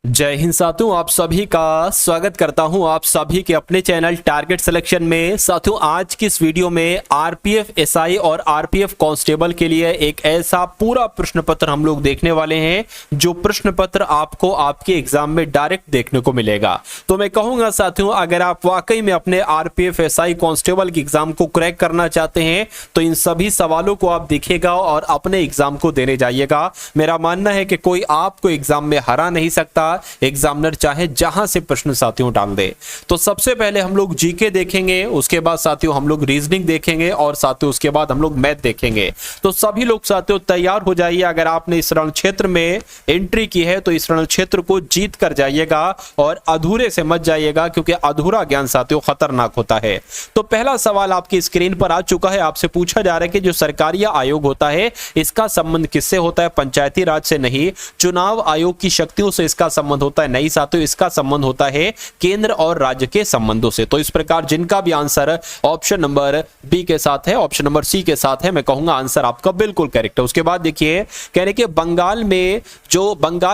जय हिंद साथियों, आप सभी का स्वागत करता हूं आप सभी के अपने चैनल टारगेट सिलेक्शन में। साथियों, आज की इस वीडियो में आरपीएफ एसआई और आरपीएफ कांस्टेबल के लिए एक ऐसा पूरा प्रश्न पत्र हम लोग देखने वाले हैं जो प्रश्न पत्र आपको आपके एग्जाम में डायरेक्ट देखने को मिलेगा। तो मैं कहूंगा साथियों, अगर आप वाकई में अपने आरपीएफ एसआई कांस्टेबल के एग्जाम को क्रैक करना चाहते हैं तो इन सभी सवालों को आप देखिएगा और अपने एग्जाम को देने जाइएगा। मेरा मानना है कि कोई आपको एग्जाम में हरा नहीं सकता, एग्जामिनर चाहे जहां से प्रश्न साथियों डाल दे। तो सबसे पहले हम लोग जीके देखेंगे, उसके बाद साथियों हम लोग रीजनिंग देखेंगे और साथियों उसके बाद हम लोग मैथ देखेंगे। तो सभी लोग साथियों तैयार हो जाइए। अगर आपने इस रण क्षेत्र में एंट्री की है तो इस रण क्षेत्र को जीत कर जाइएगा और अधूरे से मत जाइएगा, क्योंकि अधूरा ज्ञान साथियों खतरनाक होता है। तो पहला सवाल आपकी स्क्रीन पर आ चुका है। आपसे पूछा जा रहा है कि जो सरकारी आयोग होता है इसका संबंध किससे होता है? पंचायती राज से नहीं। चुनाव आयोग की शक्तियों से इसका संबंध होता है? नहीं साथियों, इसका संबंध होता है केंद्र और राज्य के संबंधों से। तो इस प्रकार जिनका भी आंसर ऑप्शन नंबर बी के साथ है, ऑप्शन नंबर सी के साथ है, मैं कहूंगा आंसर आपका बिल्कुल करेक्ट है। उसके बाद देखिए, कह रहे कि बंगाल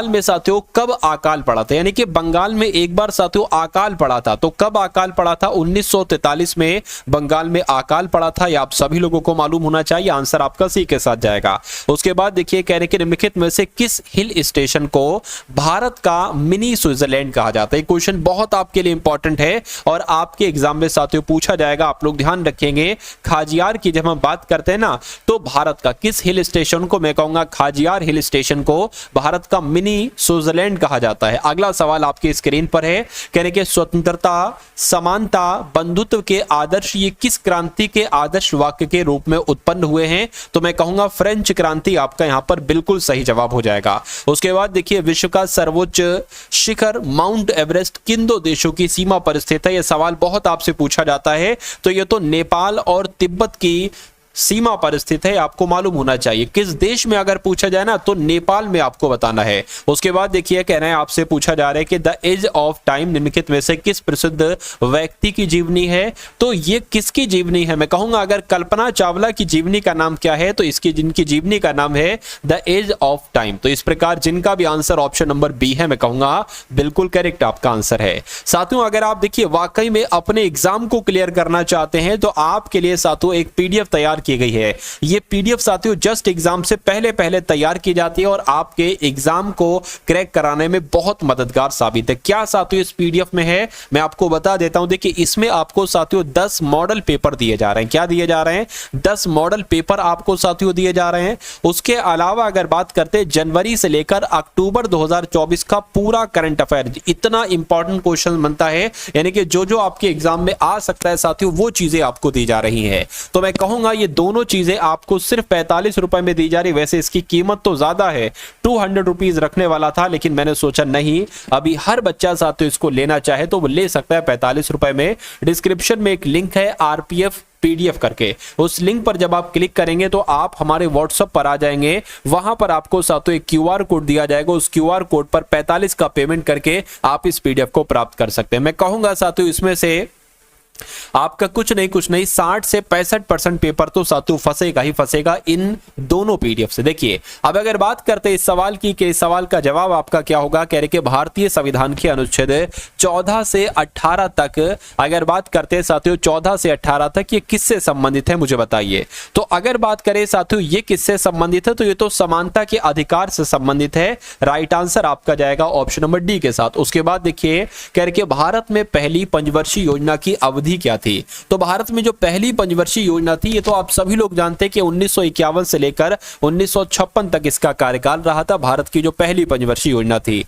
में साथियों कब अकाल पड़ा था? यानी कि बंगाल में एक बार साथियों अकाल पड़ा था। तो कब अकाल पड़ा था? 1943 में बंगाल में अकाल पड़ा था। यह आप सभी लोगों को मालूम होना चाहिए। आंसर आपका सी के साथ जाएगा। उसके बाद देखिए, कह रहे कि निम्नलिखित में से किस हिल स्टेशन को भारत का मिनी स्विट्जरलैंड कहा जाता है? क्वेश्चन बहुत आपके लिए इंपॉर्टेंट है और आपके एग्जाम में साथियों पूछा जाएगा। आप लोग ध्यान रखेंगे, खाजियार की जब हम बात करते हैं ना, तो भारत का किस हिल स्टेशन को, मैं कहूंगा खाजियार हिल स्टेशन को भारत का मिनी स्विट्जरलैंड कहा जाता है। अगला सवाल आपकी स्क्रीन पर है। कहने के स्वतंत्रता, समानता, बंधुत्व के आदर्श ये किस क्रांति के आदर्श वाक्य के रूप में उत्पन्न हुए हैं? तो मैं कहूंगा फ्रेंच क्रांति आपका यहां पर बिल्कुल सही जवाब हो जाएगा। उसके बाद देखिए, विश्व का सर्वोच्च शिखर माउंट एवरेस्ट किन दो देशों की सीमा पर स्थित है? यह सवाल बहुत आपसे पूछा जाता है। तो यह तो नेपाल और तिब्बत की सीमा पर स्थित है, आपको मालूम होना चाहिए। किस देश में अगर पूछा जाए ना तो नेपाल में आपको बताना है। उसके बाद देखिए, कह रहे हैं आपसे पूछा जा रहा है कि द एज ऑफ टाइम निम्नलिखित में से किस प्रसिद्ध व्यक्ति की जीवनी है? तो ये किसकी जीवनी है? मैं कहूंगा अगर कल्पना चावला की जीवनी का नाम क्या है तो इसकी जिनकी जीवनी का नाम है द एज ऑफ टाइम। तो इस प्रकार जिनका भी आंसर ऑप्शन नंबर बी है, मैं कहूंगा बिल्कुल करेक्ट आपका आंसर है। साथियों, अगर आप देखिए वाकई में अपने एग्जाम को क्लियर करना चाहते हैं तो आपके लिए साथियों एक पीडीएफ तैयार की गई है। ये पीडीएफ साथियों जस्ट एग्जाम से पहले तैयार की जाती है और आपके एग्जाम को क्रैक कराने में बहुत मददगार साबित है। क्या साथियों इस पीडीएफ में है, मैं आपको बता देता हूं। देखिए, इसमें आपको साथियों 10 मॉडल पेपर दिए जा रहे हैं। क्या दिए जा रहे हैं? 10 मॉडल पेपर आपको साथियों दिए जा रहे हैं। उसके अलावा अगर बात करते हैं जनवरी से लेकर अक्टूबर 2024 का पूरा करंट अफेयर, इतना इंपॉर्टेंट क्वेश्चन बनता है, यानी कि जो आपके एग्जाम में आ सकता है साथियों वो चीजें आपको दी जा रही है। तो मैं कहूंगा ये दोनों चीजें आपको सिर्फ 45 रुपए में दी जा रही। वैसे इसकी कीमत तो ज्यादा है, 200 रुपीज रखने वाला था, लेकिन मैंने सोचा नहीं, अभी हर बच्चा साथियों इसको लेना चाहे तो वो ले सकता है 45 रुपए में। डिस्क्रिप्शन में एक लिंक है आरपीएफ पीडीएफ करके, उस लिंक पर जब आप क्लिक करेंगे तो आप हमारे व्हाट्सएप पर आ जाएंगे। वहां पर आपको साथियों एक क्यूआर कोड दिया जाएगा। उस क्यूआर कोड पर 45 का पेमेंट करके आप इस पीडीएफ को प्राप्त कर सकते हैं। मैं कहूंगा साथियों इसमें से आपका कुछ नहीं 60 से 65% पेपर तो साथियों फंसेगा ही फंसेगा इन दोनों पीडीएफ से। देखिए, अब अगर बात करते हैं इस सवाल की कि इस सवाल का जवाब आपका क्या होगा, कह रहे कि भारतीय संविधान के अनुच्छेद 14 से 18 तक, अगर बात करते हैं साथियों 14 से 18 तक, ये किससे संबंधित है मुझे बताइए। तो अगर बात करें साथियों ये किससे संबंधित है तो ये तो समानता के अधिकार से संबंधित है। राइट आंसर आपका जाएगा ऑप्शन नंबर डी के साथ। उसके बाद देखिए, कह रहे कि भारत में पहली पंचवर्षीय योजना की अवधि क्या थी? तो भारत में जो पहली पंचवर्षीय योजना थी ये तो आप सभी लोग जानते हैं कि 1951 से लेकर 1956 तक इसका कार्यकाल रहा था। भारत की जो पहली पंचवर्षीय योजना थी।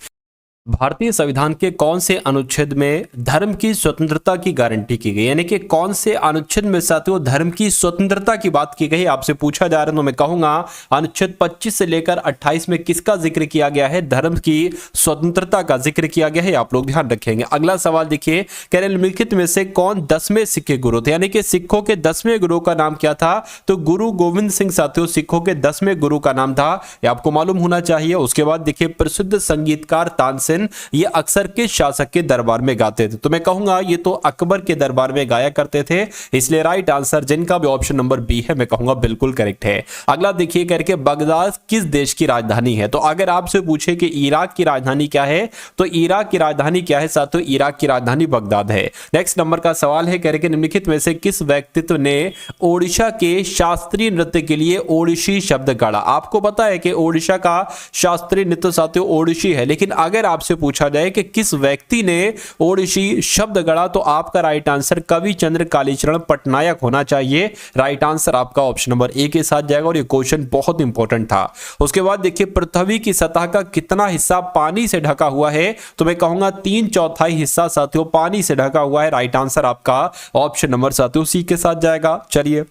भारतीय संविधान के कौन से अनुच्छेद में धर्म की स्वतंत्रता की गारंटी की गई? यानी कि कौन से अनुच्छेद में साथियों धर्म की स्वतंत्रता की बात की गई आपसे पूछा जा रहा है। तो मैं कहूंगा अनुच्छेद 25 से लेकर 28 में किसका जिक्र किया गया है? धर्म की स्वतंत्रता का जिक्र किया गया है। आप लोग ध्यान रखेंगे। अगला सवाल देखिए, कह रहे निम्नलिखित में से कौन 10वें सिख के गुरु थे? यानी कि सिखों के 10वें गुरु का नाम क्या था? तो गुरु गोविंद सिंह साथियों सिखों के 10वें गुरु का नाम था, ये आपको मालूम होना चाहिए। उसके बाद देखिए, प्रसिद्ध संगीतकार तानसेन तानसेन ये अक्सर किस शासक के दरबार में गाते थे? तो मैं कहूंगा ये तो अकबर के दरबार में गाया करते थे, इसलिए राइट आंसर जिनका भी ऑप्शन नंबर बी है मैं कहूंगा बिल्कुल करेक्ट है। अगला देखिए करके बगदाद किस देश की राजधानी है? तो अगर आपसे पूछे कि इराक की राजधानी क्या है तो इराक की राजधानी क्या है साथियों? इराक की राजधानी बगदाद है। नेक्स्ट नंबर का सवाल है करके निम्नलिखित में से किस व्यक्तित्व ने ओडिशा के शास्त्रीय नृत्य के लिए ओडिशी शब्द गढ़ा? आपको पता है कि ओडिशा का शास्त्रीय नृत्य साथियों ओडिशी है, लेकिन अगर आपसे पूछा जाए कि किस व्यक्ति ने ओडिशी शब्द गढ़ा तो आपका राइट आंसर कवि चंद्र कालीचरण पटनायक होना चाहिए। राइट आंसर आपका ऑप्शन नंबर ए के साथ जाएगा और ये क्वेश्चन बहुत इंपॉर्टेंट था। उसके बाद देखिए पृथ्वी की सतह का कितना हिस्सा पानी से ढका हुआ है? तो मैं कहूंगा 3/4 हिस्सा साथियों पानी से ढका हुआ है। राइट आंसर आपका ऑप्शन नंबर साथियों सी के साथ जाएगा। चलिए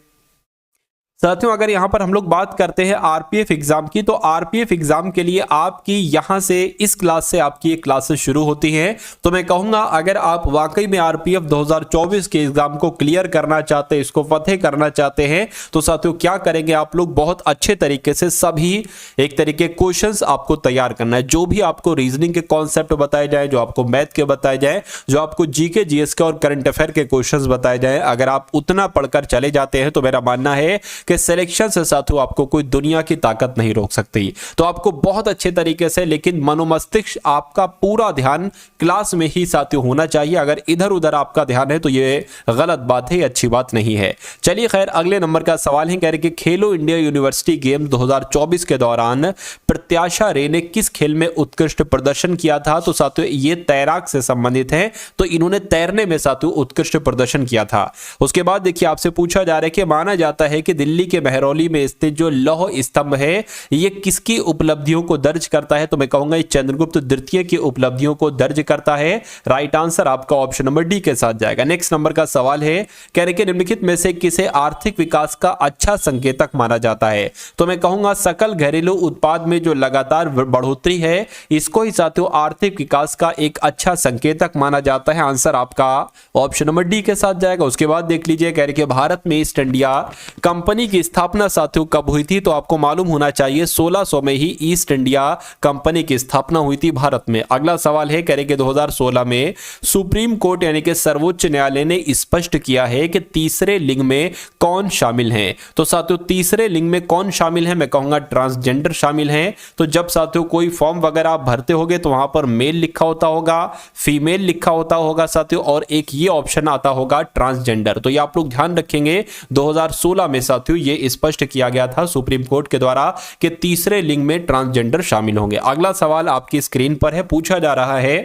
साथियों अगर यहां पर हम लोग बात करते हैं आरपीएफ एग्जाम की, तो आरपीएफ एग्जाम के लिए आपकी यहां से इस क्लास से आपकी एक क्लासेस शुरू होती हैं। तो मैं कहूंगा अगर आप वाकई में आरपीएफ 2024 के एग्जाम को क्लियर करना चाहते हैं, इसको फतेह करना चाहते हैं, तो साथियों क्या करेंगे आप लोग बहुत अच्छे तरीके से सभी एक तरीके क्वेश्चंस आपको तैयार करना है। जो भी आपको रीजनिंग के कॉन्सेप्ट बताए जाए, जो आपको मैथ के बताए जाए, जो आपको जीके जीएस के और करंट अफेयर के क्वेश्चंस बताए जाए, अगर आप उतना पढ़कर चले जाते हैं तो मेरा मानना है कि सिलेक्शन से साथियों आपको कोई दुनिया की ताकत नहीं रोक सकती। तो आपको बहुत अच्छे तरीके से लेकिन मनोमस्तिष्क आपका पूरा ध्यान क्लास में ही साथियों होना चाहिए। अगर इधर उधर आपका ध्यान है तो ये गलत बात है, ये अच्छी बात नहीं है। चलिए खैर अगले नंबर का सवाल है कह रहे कि खेलो इंडिया यूनिवर्सिटी गेम 2024 के दौरान प्रत्याशा रे ने किस खेल में उत्कृष्ट प्रदर्शन किया था? तो साथियों ये तैराक से संबंधित है, तो इन्होंने तैरने में साथियों उत्कृष्ट प्रदर्शन किया था। उसके बाद देखिए आपसे पूछा जा रहा है कि माना जाता है कि दिल्ली के महरौली में स्थित जो लौह स्तंभ है ये किसकी उपलब्धियों को दर्ज करता है? तो मैं कहूंगा ये चंद्रगुप्त द्वितीय की उपलब्धियों को दर्ज करता है। राइट आंसर आपका ऑप्शन नंबर डी के साथ जाएगा। नेक्स्ट नंबर का सवाल है कह रहे कि निम्नलिखित में से किसे आर्थिक विकास का अच्छा संकेतक माना जाता है? तो मैं कहूंगा सकल घरेलू उत्पाद में जो लगातार बढ़ोतरी है इसको ही साथियों आर्थिक विकास का एक अच्छा संकेतक माना जाता है। आंसर आपका ऑप्शन नंबर डी के साथ जाएगा। उसके बाद देख लीजिए कह रहे कि भारत में ईस्ट इंडिया कंपनी की स्थापना साथियों कब हुई थी? तो आपको मालूम होना चाहिए 1600 में ही ईस्ट इंडिया कंपनी की स्थापना हुई थी भारत में। अगला सवाल है कह रहे कि 2016 में सुप्रीम कोर्ट यानी कि सर्वोच्च न्यायालय ने स्पष्ट किया है कि तीसरे लिंग में कौन शामिल है? तो साथियों तीसरे लिंग में कौन शामिल है? मैं कहूंगा ट्रांसजेंडर शामिल है। तो जब साथियों कोई फॉर्म वगैरह आप भरते होगे तो वहां पर मेल लिखा होता होगा, फीमेल लिखा होता होगा साथियों, और एक ये ऑप्शन आता होगा ट्रांसजेंडर। तो ये आप लोग ध्यान रखेंगे 2016 में साथियों ये स्पष्ट किया गया था सुप्रीम कोर्ट के द्वारा कि तीसरे लिंग में ट्रांसजेंडर शामिल होंगे। अगला सवाल आपकी स्क्रीन पर है, पूछा जा रहा है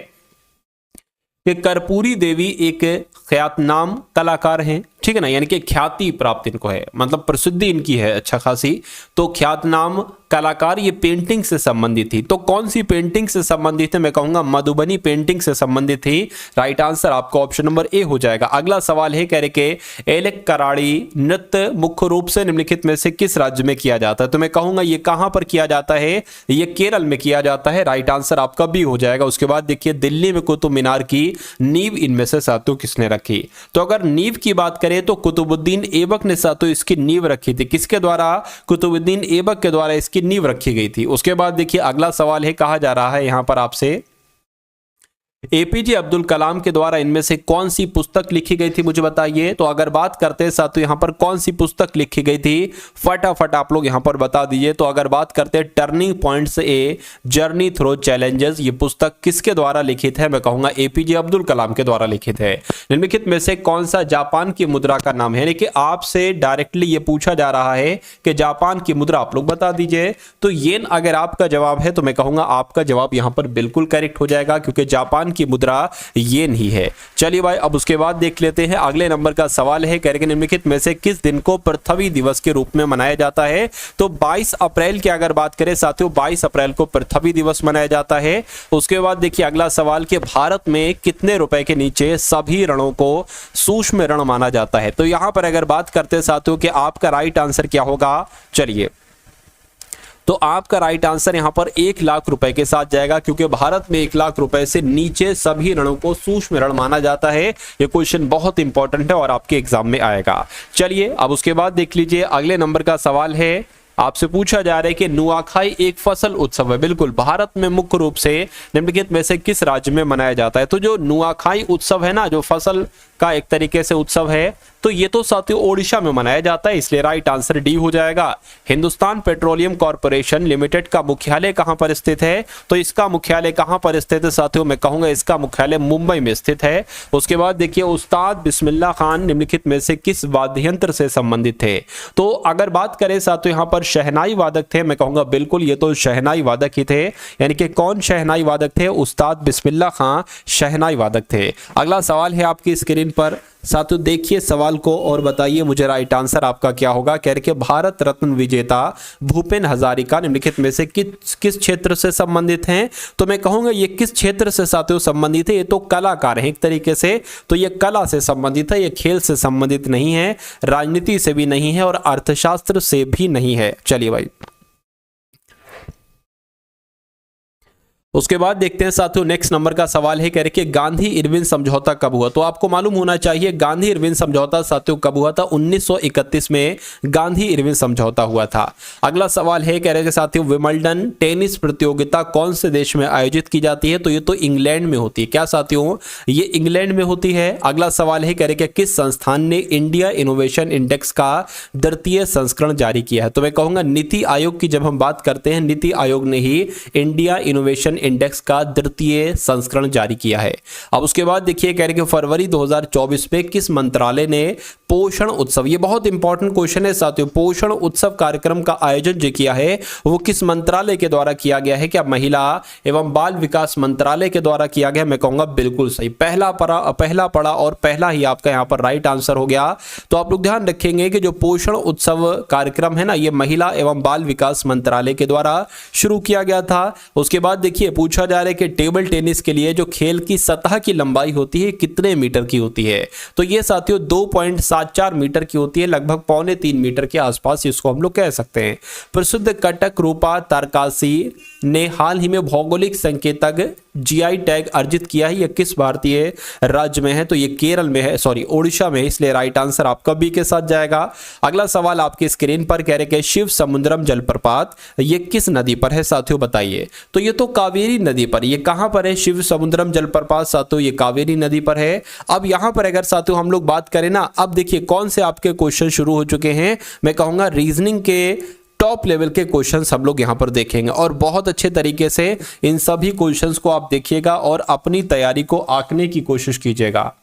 कि कर्पूरी देवी एक ख्यातनाम कलाकार हैं, ठीक है ना, यानी कि ख्याति प्राप्त इनको है, मतलब प्रसिद्धि इनकी है अच्छा खासी। तो ख्यातनाम कलाकार ये पेंटिंग से संबंधित थी, तो कौन सी पेंटिंग से संबंधित है? मैं कहूंगा मधुबनी पेंटिंग से संबंधित थी। राइट आंसर आपका ऑप्शन नंबर ए हो जाएगा। अगला सवाल है कह रहे कि एलेक कराड़ी नृत्य मुख्य रूप से निम्नलिखित में से किस राज्य में किया जाता है? तो मैं कहूंगा ये कहां पर किया जाता है? ये केरल में किया जाता है। राइट आंसर आपका बी हो जाएगा। उसके बाद देखिए दिल्ली में कुतुब मीनार की नींव इनमें से साथियों किसने रखी? तो अगर नींव की बात करें तो कुतुबुद्दीन ऐबक ने साथियों इसकी नींव रखी थी। किसके द्वारा? कुतुबुद्दीन ऐबक के द्वारा इसकी नींव रखी गई थी। उसके बाद देखिए अगला सवाल है, कहा जा रहा है यहां पर आपसे एपीजे अब्दुल कलाम के द्वारा इनमें से कौन सी पुस्तक लिखी गई थी, मुझे बताइए। तो अगर बात करते हैं साथियों यहां पर कौन सी पुस्तक लिखी गई थी, फटाफट आप लोग यहां पर बता दीजिए। तो अगर बात करते हैं turning points a journey through challenges, ये पुस्तक किसके द्वारा लिखित है? मैं कहूंगा एपीजे अब्दुल कलाम के द्वारा लिखित है। निम्नलिखित में से कौन सा जापान की मुद्रा का नाम है? यानी कि आपसे डायरेक्टली ये पूछा जा रहा है कि जापान की मुद्रा आप लोग बता दीजिए। तो येन अगर आपका जवाब है तो मैं कहूंगा आपका जवाब यहां पर बिल्कुल करेक्ट हो जाएगा, क्योंकि जापान की मुद्रा येन ही है। चलिए भाई अब उसके बाद देख लेते हैं अगले नंबर का सवाल है, कह रहे निम्नलिखित में से किस दिन को पृथ्वी दिवस के रूप में मनाया जाता है? तो 22 अप्रैल की अगर बात करें साथियों, 22 अप्रैल को पृथ्वी दिवस मनाया जाता है। उसके बाद देखिए अगला सवाल कि भारत में कितने रुपए के नीचे सभी ऋणों को सूक्ष्म ऋण माना जाता है? तो यहां पर अगर बात करते हैं साथियों कि आपका राइट आंसर क्या होगा, चलिए तो आपका राइट आंसर यहां पर 1 लाख रुपए के साथ जाएगा, क्योंकि भारत में 1 लाख रुपए से नीचे सभी ऋणों को सूक्ष्म ऋण माना जाता है। ये क्वेश्चन बहुत इंपॉर्टेंट है और आपके एग्जाम में आएगा। चलिए अब उसके बाद देख लीजिए अगले नंबर का सवाल है आपसे पूछा जा रहा है कि नुआखाई एक फसल उत्सव है। बिल्कुल, भारत में मुख्य रूप से निम्नलिखित में से किस राज्य में मनाया जाता है? तो जो नुआखाई उत्सव है ना, जो फसल का एक तरीके से उत्सव है, तो ये तो साथियों ओडिशा में मनाया जाता है, इसलिए राइट आंसर डी हो जाएगा। हिंदुस्तान पेट्रोलियम कॉर्पोरेशन लिमिटेड का मुख्यालय कहां पर स्थित है? तो इसका मुख्यालय कहां पर स्थित है साथियों? मैं कहूंगा इसका मुख्यालय मुंबई में स्थित है। उसके बाद देखिए, उस्ताद बिस्मिल्लाह खान निम्नलिखित में से किस वाद्य यंत्र से संबंधित थे? तो अगर बात करें साथियों, यहां पर शहनाई वादक थे। मैं कहूंगा बिल्कुल ये तो शहनाई वादक ही थे, यानी कि कौन शहनाई वादक थे? उस्ताद बिस्मिल्लाह खान शहनाई वादक थे। अगला सवाल है आपकी स्क्रीन पर साथियों, देखिए सवाल को और बताइए मुझे राइट आंसर आपका क्या होगा। कह रहे कि भारत रत्न विजेता भूपेन हजारिका निम्नलिखित में से किस क्षेत्र से संबंधित हैं? तो मैं कहूंगा ये किस क्षेत्र से साथियों संबंधित है? ये तो कलाकार हैं एक तरीके से, तो ये कला से संबंधित है, ये खेल से संबंधित नहीं है, राजनीति से भी नहीं है और अर्थशास्त्र से भी नहीं है। चलिए भाई, उसके बाद देखते हैं साथियों, नेक्स्ट नंबर का सवाल है, कह रहे कि गांधी इरविन समझौता कब हुआ? तो आपको मालूम होना चाहिए गांधी इरविन समझौता साथियों कब हुआ था? 1931 में गांधी इरविन समझौता हुआ था। अगला सवाल है, कह रहे कि साथियों विंबलडन टेनिस प्रतियोगिता कौन से देश में आयोजित की जाती है? तो ये तो इंग्लैंड में होती है। क्या साथियों? ये इंग्लैंड में होती है। अगला सवाल है, कह रहे कि किस संस्थान ने इंडिया इनोवेशन इंडेक्स का द्वितीय संस्करण जारी किया है? तो मैं कहूंगा नीति आयोग की जब हम बात करते हैं, नीति आयोग ने ही इंडिया इनोवेशन इंडेक्स का द्वितीय संस्करण जारी किया है। अब उसके बाद देखिए, कह रहे कि फरवरी 2024 में किस मंत्रालय ने पोषण उत्सव, ये बहुत इंपॉर्टेंट क्वेश्चन है साथियों, पोषण उत्सव कार्यक्रम का आयोजन जो किया है वो किस मंत्रालय के द्वारा किया गया है? क्या महिला एवं बाल विकास मंत्रालय के द्वारा किया गया? मैं कहूंगा बिल्कुल सही, पहला पड़ा और पहला ही आपका यहां पर राइट आंसर हो गया। तो आप लोग ध्यान रखेंगे कि जो पोषण उत्सव कार्यक्रम है ना, ये महिला एवं बाल विकास मंत्रालय के द्वारा शुरू किया गया था। उसके बाद देखिए, पूछा जा रहा है कि टेबल टेनिस के लिए जो खेल की सतह की लंबाई होती है कितने मीटर की होती है? तो ये साथियों 2.74 मीटर की होती है, लगभग 2.25 मीटर के आसपास इसको हम लोग कह सकते हैं। प्रसिद्ध कटक रूपा तारकासी ने हाल ही में भौगोलिक संकेतक जीआई टैग अर्जित किया है। यह किस भारतीय राज्य में है? तो ये केरल में है, सॉरी ओडिशा में है, इसलिए राइट आंसर आपका बी के साथ जाएगा। अगला सवाल आपकी स्क्रीन पर कह रहे कि शिव समुद्रम जलप्रपात ये किस नदी पर है साथियों बताइए? तो ये तो कावेरी नदी पर। ये कहां पर है शिव समुद्रम जलप्रपात साथियों? ये कावेरी नदी पर है। अब यहां पर अगर साथियों हम लोग बात करें ना, अब देखिए कौन से आपके क्वेश्चन शुरू हो चुके हैं। मैं कहूंगा रीजनिंग के टॉप लेवल के क्वेश्चंस हम लोग यहां पर देखेंगे और बहुत अच्छे तरीके से इन सभी क्वेश्चंस को आप देखिएगा और अपनी तैयारी को आंकने की कोशिश कीजिएगा।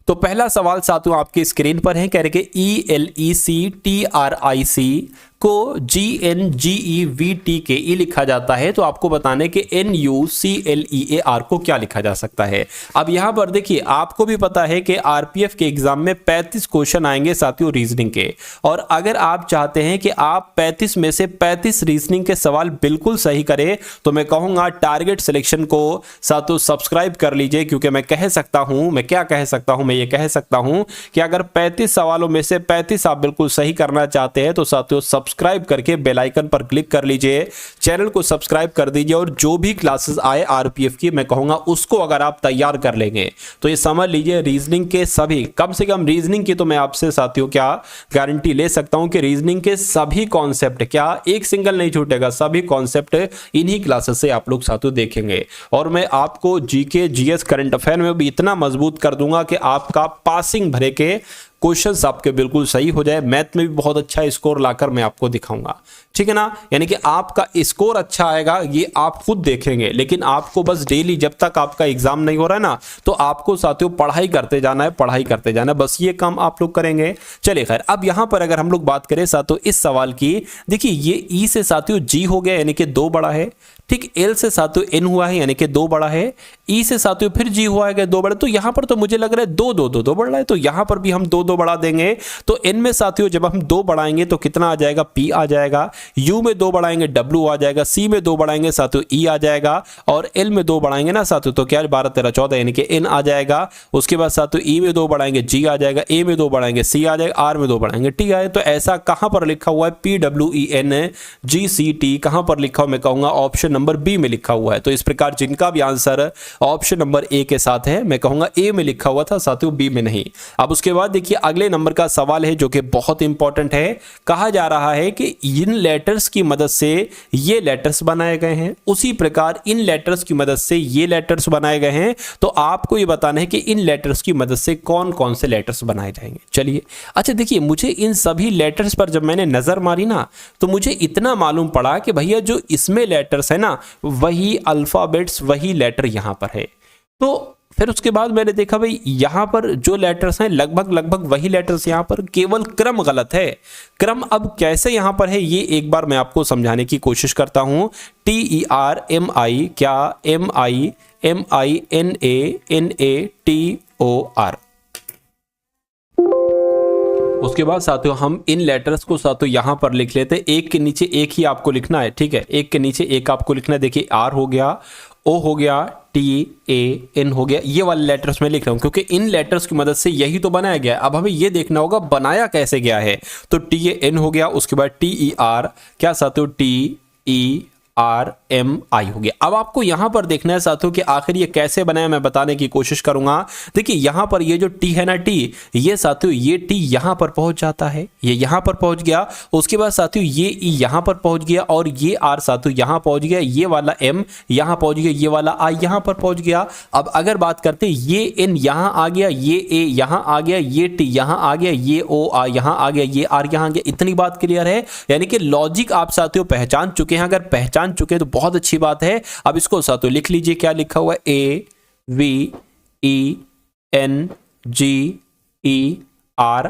तो पहला सवाल साथियों आपकी स्क्रीन पर है, कह रहे कि ELECTRIC को GNGEVTKE लिखा जाता है, तो आपको बताने कि NUCLEAR को क्या लिखा जा सकता है। अब यहां पर देखिए, आपको भी पता है कि आरपीएफ के एग्जाम में 35 क्वेश्चन आएंगे साथियों रीजनिंग के, और अगर आप चाहते हैं कि आप 35 में से 35 रीजनिंग के सवाल बिल्कुल सही करें, तो मैं कहूंगा टारगेट सिलेक्शन को साथियों सब्सक्राइब कर लीजिए, क्योंकि मैं कह सकता हूं, मैं क्या कह सकता हूं, मैं ये कह सकता हूं कि अगर 35 सवालों में से 35 आप बिल्कुल सही करना चाहते हैं, तो साथियों सब्सक्राइब करके बेल आइकन पर क्लिक कर लीजिए, चैनल को सब्सक्राइब कर दीजिए, और जो भी क्लासेस आए आरपीएफ की मैं कहूंगा उसको अगर आप तैयार कर लेंगे तो ये समझ लीजिए रीजनिंग के सभी, कम से कम रीजनिंग की तो मैं आपसे साथियों क्या गारंटी ले सकता हूं कि रीजनिंग के सभी कॉन्सेप्ट, क्या एक सिंगल नहीं छूटेगा, सभी कॉन्सेप्ट इन्हीं क्लासेस से आप लोग साथियों देखेंगे। और मैं आपको जीके जीएस करंट अफेयर में भी इतना मजबूत कर दूंगा कि आपका पासिंग भरे के क्वेश्चंस आपके बिल्कुल सही हो जाए। मैथ में भी बहुत अच्छा स्कोर लाकर मैं आपको दिखाऊंगा, ठीक है ना। यानी कि आपका स्कोर अच्छा आएगा ये आप खुद देखेंगे, लेकिन आपको बस डेली जब तक आपका एग्जाम नहीं हो रहा है ना, तो आपको साथियों पढ़ाई करते जाना है, पढ़ाई करते जाना है, बस ये काम आप लोग करेंगे। चलिए खैर, अब यहां पर अगर हम लोग बात करें साथियों इस सवाल की, देखिए ये ई से साथियों जी हो गया यानी कि 2 बड़ा है, ठीक, एल से साथियों एन हुआ है यानी कि 2 बड़ा है, ई से साथियों फिर जी हुआ है 2 बड़ा, तो यहां पर तो मुझे लग रहा है 2 2 2 2 बढ़ रहा है, तो यहां पर भी हम 2 2 बढ़ा देंगे। तो एन में साथियों जब हम 2 बढ़ाएंगे तो कितना आ जाएगा, पी आ जाएगा, यू में 2 बढ़ाएंगे डब्ल्यू आ जाएगा, सी में 2 बढ़ाएंगे साथियों ई आ जाएगा, और एल में 2 बढ़ाएंगे ना साथियों तो क्या 12 13 14 यानी कि एन आ जाएगा। उसके बाद साथियों ई में 2 बढ़ाएंगे जी आ जाएगा, ए में 2 बढ़ाएंगे सी आ जाएगा, आर में 2 बढ़ाएंगे टी आए। तो ऐसा कहां पर लिखा हुआ है PWEN GCT, कहां पर लिखा हुआ मैं कहूंगा ऑप्शन नंबर बी में लिखा हुआ है। तो इस प्रकार जिनका भी आंसर ऑप्शन नंबर ए के साथ है, मैं कहूंगा ए में लिखा हुआ था साथियों, बी में नहीं। अब उसके बाद देखिए अगले नंबर का सवाल है जो कि बहुत इंपॉर्टेंट है। कहा जा रहा है कि इन लेटर्स की मदद से ये लेटर्स बनाए गए हैं, उसी प्रकार इन लेटर्स की मदद से ये लेटर्स बनाए गए हैं। तो आपको ये बताना है कि इन लेटर्स की मदद से कौन कौन से लेटर्स बनाए जाएंगे। चलिए, अच्छा देखिए, मुझे इन सभी लेटर्स पर जब मैंने नजर मारी ना, तो मुझे इतना मालूम पड़ा कि भैया जो इसमें लेटर्स है ना, वही अल्फाबेट्स, वही लेटर यहां पर है। तो फिर उसके बाद मैंने देखा भाई यहां पर जो लेटर्स हैं लगभग वही लेटर्स यहां पर, केवल क्रम गलत है। क्रम अब कैसे यहां पर है ये एक बार मैं आपको समझाने की कोशिश करता हूं। TERMI, क्या MINANATOR। उसके बाद साथियों हम इन लेटर्स को साथियों यहां पर लिख लेते हैं। एक के नीचे एक ही आपको लिखना है, ठीक है, एक के नीचे एक आपको लिखना है। देखिए आर हो गया, ओ हो गया, TAN हो गया, ये वाले लेटर्स में लिख रहा हूं क्योंकि इन लेटर्स की मदद से यही तो बनाया गया है। अब हमें ये देखना होगा बनाया कैसे गया है। तो TAN हो गया, उसके बाद TER, क्या साथियों, TERMI हो गया। अब आपको यहां पर देखना है साथियों कि आखिर ये कैसे बनाया, मैं बताने की कोशिश करूंगा। देखिए यहां पर ये जो टी है ना, टी, ये साथियों ये टी यहां पर पहुंच जाता है, ये यहां पर पहुंच गया। उसके बाद साथियों ये ई यहां पर पहुंच गया और ये आर साथियों यहां पहुंच गया, ये वाला एम यहां पहुंच गया, ये वाला आई यहां पर पहुंच गया। अब अगर बात करते ये एन यहां आ गया, ये ए यहां आ गया, ये टी यहां आ गया, ये ओ यहां आ गया, ये आर यहां आ गया। इतनी बात क्लियर है, यानी कि लॉजिक आप साथियों पहचान चुके हैं। अगर पहचान चुके हैं तो बहुत अच्छी बात है। अब इसको साथियों लिख लीजिए, क्या लिखा हुआ है,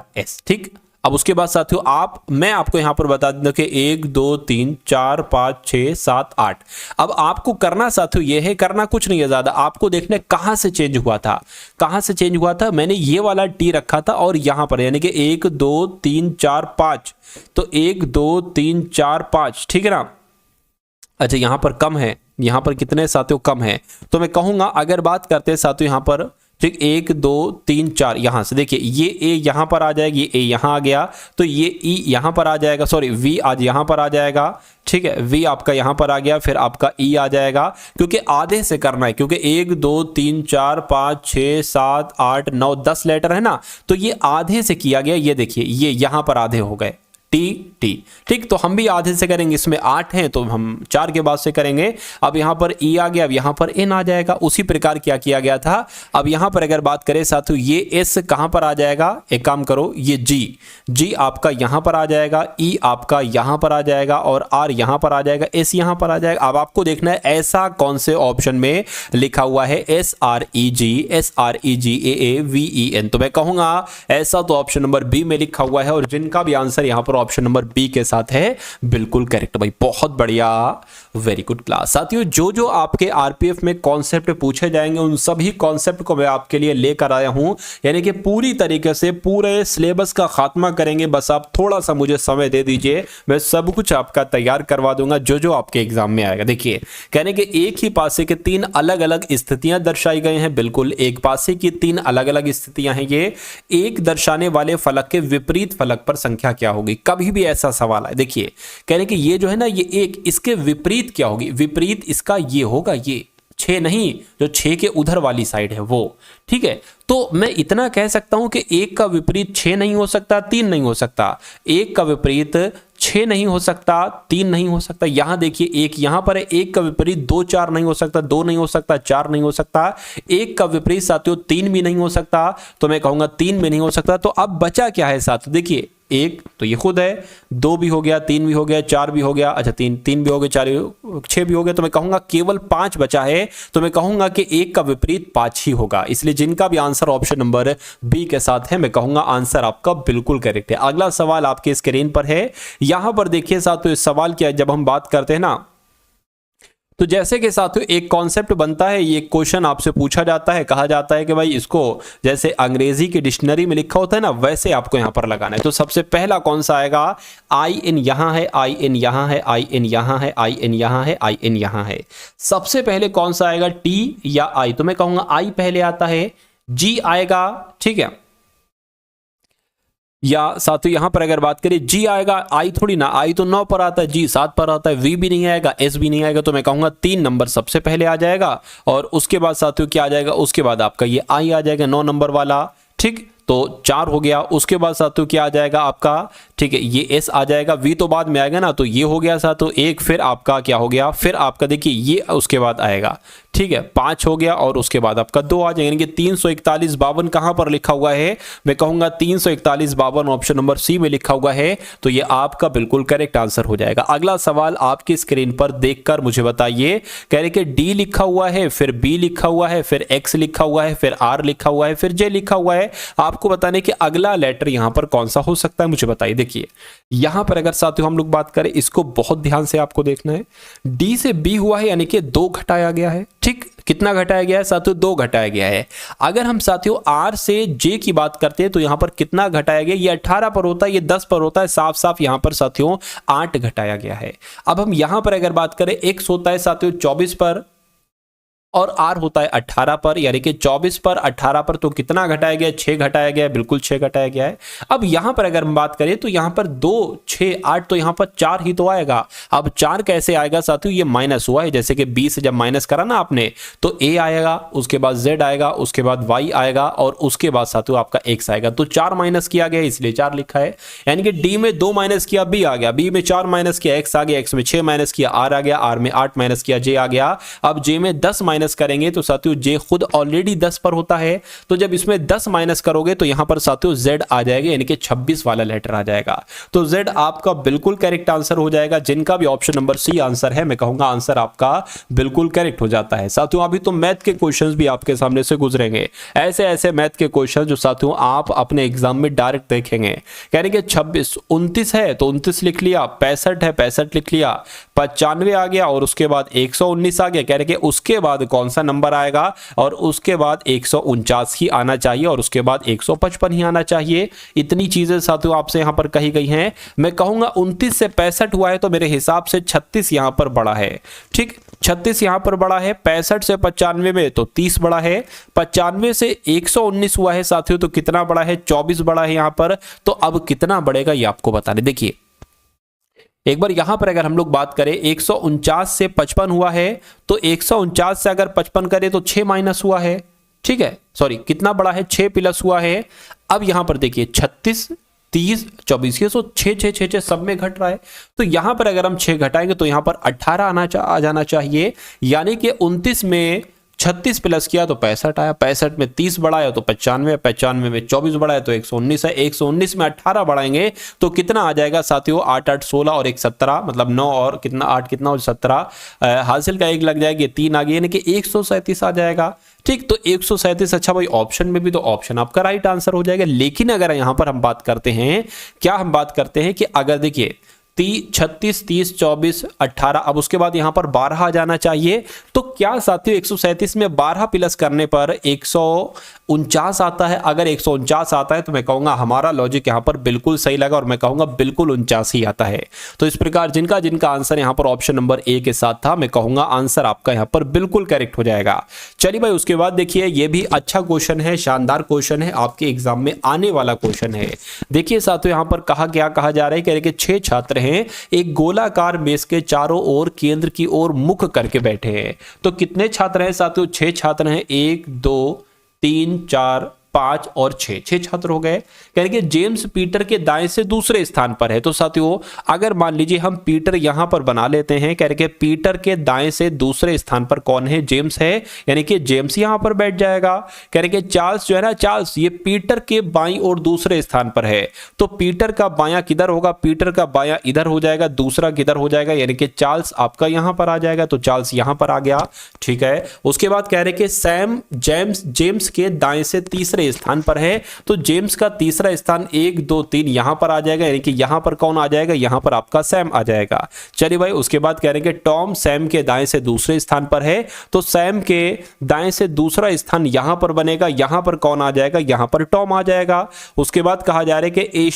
AVENGERS, ठीक। अब उसके बाद साथियों मैं आपको यहां पर बता दूं कि 1 2 3 4 5 6 7 8। अब आपको करना साथियों यह है, करना कुछ नहीं है ज्यादा, आपको देखना है कहां से चेंज हुआ था। कहां से चेंज हुआ था, मैंने ये वाला टी रखा था और यहां पर यानी कि 1 2 3 4 5, तो 1 2 3 4 5, ठीक है ना। अच्छा यहां पर कम है, यहां पर कितने साथियों कम है, तो मैं कहूंगा अगर बात करते हैं साथियों यहां पर, ठीक, 1 2 3 4, यहां से देखिए ये ए यहां पर आ जाएगी, ये ए यहां आ गया, तो ये ई यहां पर आ जाएगा, सॉरी वी आज यहां पर आ जाएगा, ठीक है, वी आपका यहां पर आ गया, फिर आपका ई आ जाएगा, क्योंकि आधे से करना है, क्योंकि 1 2 3 4 5 6 7 8 9 10 लेटर है ना, तो ये आधे से किया गया। ये देखिए ये यहां पर आधे हो गए, टी, ठीक, तो हम भी आधे से करेंगे, इसमें 8 हैं तो हम 4 के बाद से करेंगे। अब यहां पर ई आ गया, अब यहां पर एन आ जाएगा, उसी प्रकार क्या किया गया था। अब यहां पर अगर बात करें साथियों ये एस कहां पर आ जाएगा, एक काम करो, ये जी आपका यहां पर आ जाएगा, ई आपका यहां पर आ जाएगा और आर यहां पर आ जाएगा, एस यहां पर आ जाएगा। अब आपको देखना है ऐसा कौन से ऑप्शन में लिखा हुआ है, SREGAAVEN, तो मैं कहूंगा ऐसा तो ऑप्शन नंबर बी में लिखा हुआ है और जिनका भी आंसर यहां पर ऑप्शन नंबर बी के साथ है बिल्कुल करेक्ट भाई, बहुत बढ़िया, वेरी गुड क्लास। साथियों जो आपके आरपीएफ में कॉन्सेप्ट पूछे जाएंगे उन सभी कॉन्सेप्ट को मैं आपके लिए लेकर आया हूं, यानी कि पूरी तरीके से पूरे सिलेबस का खात्मा करेंगे। बस आप थोड़ा सा मुझे समय दे दीजिए, मैं सब कुछ आपका तैयार करवा दूंगा जो आपके एग्जाम में आएगा। देखिए कहने के एक ही पासे के 3 अलग अलग स्थितियां दर्शाई गई हैं, बिल्कुल एक पासे की 3 अलग अलग स्थितियां हैं। ये एक दर्शाने वाले फलक के विपरीत फलक पर संख्या क्या होगी, कभी भी ऐसा सवाल है। देखिए कहने कि ये जो है ना, ये एक, इसके विपरीत क्या होगी, विपरीत इसका ये होगा, ये 6 नहीं, जो 6 के उधर वाली साइड है वो, ठीक है। तो मैं इतना कह सकता हूं कि 1 का विपरीत 6 नहीं हो सकता, 3 नहीं हो सकता, 1 का विपरीत 6 नहीं हो सकता, 3 नहीं हो सकता। यहां देखिए 1 यहां पर है, 1 का विपरीत 2 4 नहीं हो सकता, 2 नहीं हो सकता, 4 नहीं हो सकता, 1 का विपरीत साथियों 3 भी नहीं हो सकता, तो मैं कहूंगा 3 भी नहीं हो सकता। तो अब बचा क्या है साथियों, देखिए 1 तो ये खुद है, 2 भी हो गया, 3 भी हो गया, 4 भी हो गया, अच्छा 3 भी हो गए, 4 6 भी हो गया, तो मैं कहूंगा केवल 5 बचा है। तो मैं कहूंगा कि 1 का विपरीत 5 ही होगा, इसलिए जिनका भी आंसर ऑप्शन नंबर बी के साथ है मैं कहूंगा आंसर आपका बिल्कुल करेक्ट है। अगला सवाल आपके स्क्रीन पर है, यहां पर देखिए साथियों इस सवाल क्या है, जब हम बात करते हैं ना, तो जैसे कि साथियों एक कॉन्सेप्ट बनता है, ये क्वेश्चन आपसे पूछा जाता है, कहा जाता है कि भाई इसको जैसे अंग्रेजी की डिक्शनरी में लिखा होता है ना, वैसे आपको यहां पर लगाना है। तो सबसे पहला कौन सा आएगा, आई इन यहां है, आई इन यहां है, आई इन यहां है, आई इन यहां है, आई इन यहां है। सबसे पहले कौन सा आएगा, टी या आई, तो मैं कहूंगा आई पहले आता है, जी आएगा, ठीक है। या साथियों यहां पर अगर बात करें जी आएगा, आई थोड़ी ना, आई तो 9 पर आता है, जी 7 पर आता है, वी भी नहीं आएगा, एस भी नहीं आएगा, तो मैं कहूंगा 3 नंबर सबसे पहले आ जाएगा और उसके बाद साथियों क्या आ जाएगा, उसके बाद आपका ये आई आ जाएगा 9 नंबर वाला। ठीक, तो 4 हो गया। उसके बाद साथियों क्या आ जाएगा आपका, ठीक है, ये एस आ जाएगा, वी तो बाद में आएगा ना, तो ये हो गया साथियों एक। फिर आपका क्या हो गया, फिर आपका देखिए ये उसके बाद आएगा, ठीक है, 5 हो गया और उसके बाद आपका 2 आ जाएगा, यानी कि 341 52 कहां पर लिखा हुआ है, मैं कहूंगा 341 52 ऑप्शन नंबर सी में लिखा हुआ है, तो ये आपका बिल्कुल करेक्ट आंसर हो जाएगा। अगला सवाल आपकी स्क्रीन पर देखकर मुझे बताइए, कह रहे कि डी लिखा हुआ है, फिर बी लिखा हुआ है, फिर एक्स लिखा हुआ है, फिर आर लिखा हुआ है, फिर जे लिखा हुआ है, आपको बताने कि अगला लेटर यहां पर कौन सा हो सकता है, मुझे बताइए। देखिए यहां पर अगर साथियों हम लोग बात करें, इसको बहुत ध्यान से आपको देखना है, डी से बी हुआ है यानी कि 2 घटाया गया है। ठीक, कितना घटाया गया है साथियों, 2 घटाया गया है। अगर हम साथियों आर से जे की बात करते हैं तो यहां पर कितना घटाया गया, ये 18 पर होता है, ये 10 पर होता है, साफ साफ यहां पर साथियों 8 घटाया गया है। अब हम यहां पर अगर बात करें, एक्स होता है साथियों 24 पर और आर होता है 18 पर, यानी कि 24 पर 18 पर, तो कितना घटाया गया, 6 घटाया गया है, बिल्कुल 6 घटाया गया है। अब यहां पर अगर हम बात करें तो यहां पर 2 6 8, तो यहां पर 4 ही तो आएगा। अब 4 कैसे आएगा साथियों, ये माइनस हुआ है, जैसे कि 20 से जब माइनस करा ना आपने, तो ए आएगा, उसके बाद जेड आएगा, उसके बाद वाई आएगा और उसके बाद साथियों आपका एक्स आएगा। तो 4 माइनस किया गया इसलिए 4 लिखा है, यानी कि डी में 2 माइनस किया, बी आ गया, बी में 4 माइनस किया, एक्स आ गया, एक्स में 6 माइनस किया, आर आ गया, आर में 8 माइनस किया, जे आ गया। अब जे में 10 माइनस करेंगे तो साथियों जे खुद ऑलरेडी 10 पर होता है, तो जब इसमें 10 माइनस करोगे तो यहां पर साथियों जेड आ जाएगा, यानी कि 26 वाला लेटर आ जाएगा। तो जेड आपका बिल्कुल करेक्ट आंसर हो जाएगा। जिनका भी ऑप्शन नंबर सी आंसर है, मैं कहूंगा आंसर आपका बिल्कुल करेक्ट हो जाता है। साथियों अभी तो मैथ के क्वेश्चंस भी आपके सामने से गुजरेंगे, ऐसे ऐसे मैथ के क्वेश्चन जो साथियों आप अपने एग्जाम में डायरेक्ट देखेंगे। कह रहे कि 26 29 है तो 29 लिख लिया, 65 है 65 लिख लिया, 95 आ गया और उसके बाद 119 आ गया। कह रहे कि उसके बाद कौन सा नंबर आएगा, और उसके बाद 149 ही आना चाहिए और उसके बाद 155 ही आना चाहिए। इतनी चीजें साथियों आपसे यहां पर कही गई हैं। मैं कहूंगा 29 से 65 हुआ है तो मेरे हिसाब से 36 यहां पर बड़ा है। ठीक, 36 यहां पर बड़ा है, 65 से 95 में तो 30 बड़ा है, 95 से 119 हुआ है साथियों तो कितना बड़ा है, 24 बड़ा है यहां पर। तो अब कितना बढ़ेगा ये आपको बताने, देखिए एक बार यहां पर अगर हम लोग बात करें 149 से 55 हुआ है, तो 149 से अगर 55 करें तो 6 माइनस हुआ है। ठीक है, सॉरी कितना बड़ा है, 6 प्लस हुआ है। अब यहां पर देखिए 36 30 24, ये 6 6 6 6 सब में घट रहा है, तो यहां पर अगर हम 6 घटाएंगे तो यहां पर 18 आ जाना चाहिए, यानी कि 29 में 36 प्लस किया तो 65 आया, 65 में 30 बढ़ाया तो 95, 95 में 24 बढ़ाया तो 119 है, 119 में 18 बढ़ाएंगे तो कितना आ जाएगा साथियों, 8 8 16 और 1 17, मतलब 9 और कितना 8 कितना और 17, हासिल का 1 लग जाएगी, 3 आ गया, यानी कि 137 आ जाएगा। ठीक, तो 137, अच्छा भाई ऑप्शन में भी, तो ऑप्शन आपका राइट आंसर हो जाएगा। लेकिन अगर यहां पर हम बात करते हैं, क्या हम बात करते हैं कि अगर देखिए 36 30 24 18, अब उसके बाद यहां पर 12 आ जाना चाहिए, तो क्या साथियों 137 में 12 प्लस करने पर 149 आता है। अगर 149 आता है तो मैं कहूंगा हमारा लॉजिक यहां पर बिल्कुल सही लगा और मैं कहूंगा बिल्कुल 49 ही आता है। तो इस प्रकार जिनका जिनका आंसर यहां पर ऑप्शन नंबर ए के साथ था, मैं कहूंगा आंसर आपका यहां पर बिल्कुल करेक्ट हो जाएगा। चलिए भाई, उसके बाद देखिए ये भी अच्छा क्वेश्चन है, शानदार क्वेश्चन है, आपके एग्जाम में आने वाला क्वेश्चन है। देखिए साथियों यहां पर क्या कहा जा रहा है, कह रहे कि 6 छात्र एक गोलाकार मेज के चारों ओर केंद्र की ओर मुख करके बैठे हैं। तो कितने छात्र हैं साथियों, 6 छात्र हैं, 1 2 3 4 5 और 6 छात्र हो गए। कह रहे कि जेम्स पीटर के दाएं से दूसरे स्थान पर है। तो साथियों अगर मान लीजिए हम पीटर यहां पर बना लेते हैं, कह रहे कि पीटर के दाएं से दूसरे स्थान पर कौन है, जेम्स है, यानी कि जेम्स यहां पर बैठ जाएगा। कह रहे कि चार्ल्स जो है ना, चार्ल्स ये पीटर के बाईं और दूसरे स्थान पर है, तो पीटर का बायां किधर होगा, पीटर का बायां इधर हो जाएगा, दूसरा किधर हो जाएगा, यानी कि चार्ल्स आपका यहां पर आ जाएगा, तो चार्ल्स यहां पर आ गया। ठीक है, उसके बाद कह रहे कि सैम जेम्स के दाएं से तीसरे स्थान पर है, तो जेम्स का तीसरा स्थान 1 2 3 यहां पर आ जाएगा, यानी कि यहां पर कौन आ जाएगा, यहां पर आपका सैम आ जाएगा। चलिए भाई, उसके बाद कह रहे हैं कि टॉम सैम के दाएं से दूसरे स्थान पर है, तो सैम के दाएं से दूसरा स्थान यहां पर बनेगा, यहां पर कौन आ जाएगा, यहां पर टॉम आ जाएगा। उसके बाद कहा जा रहा है कि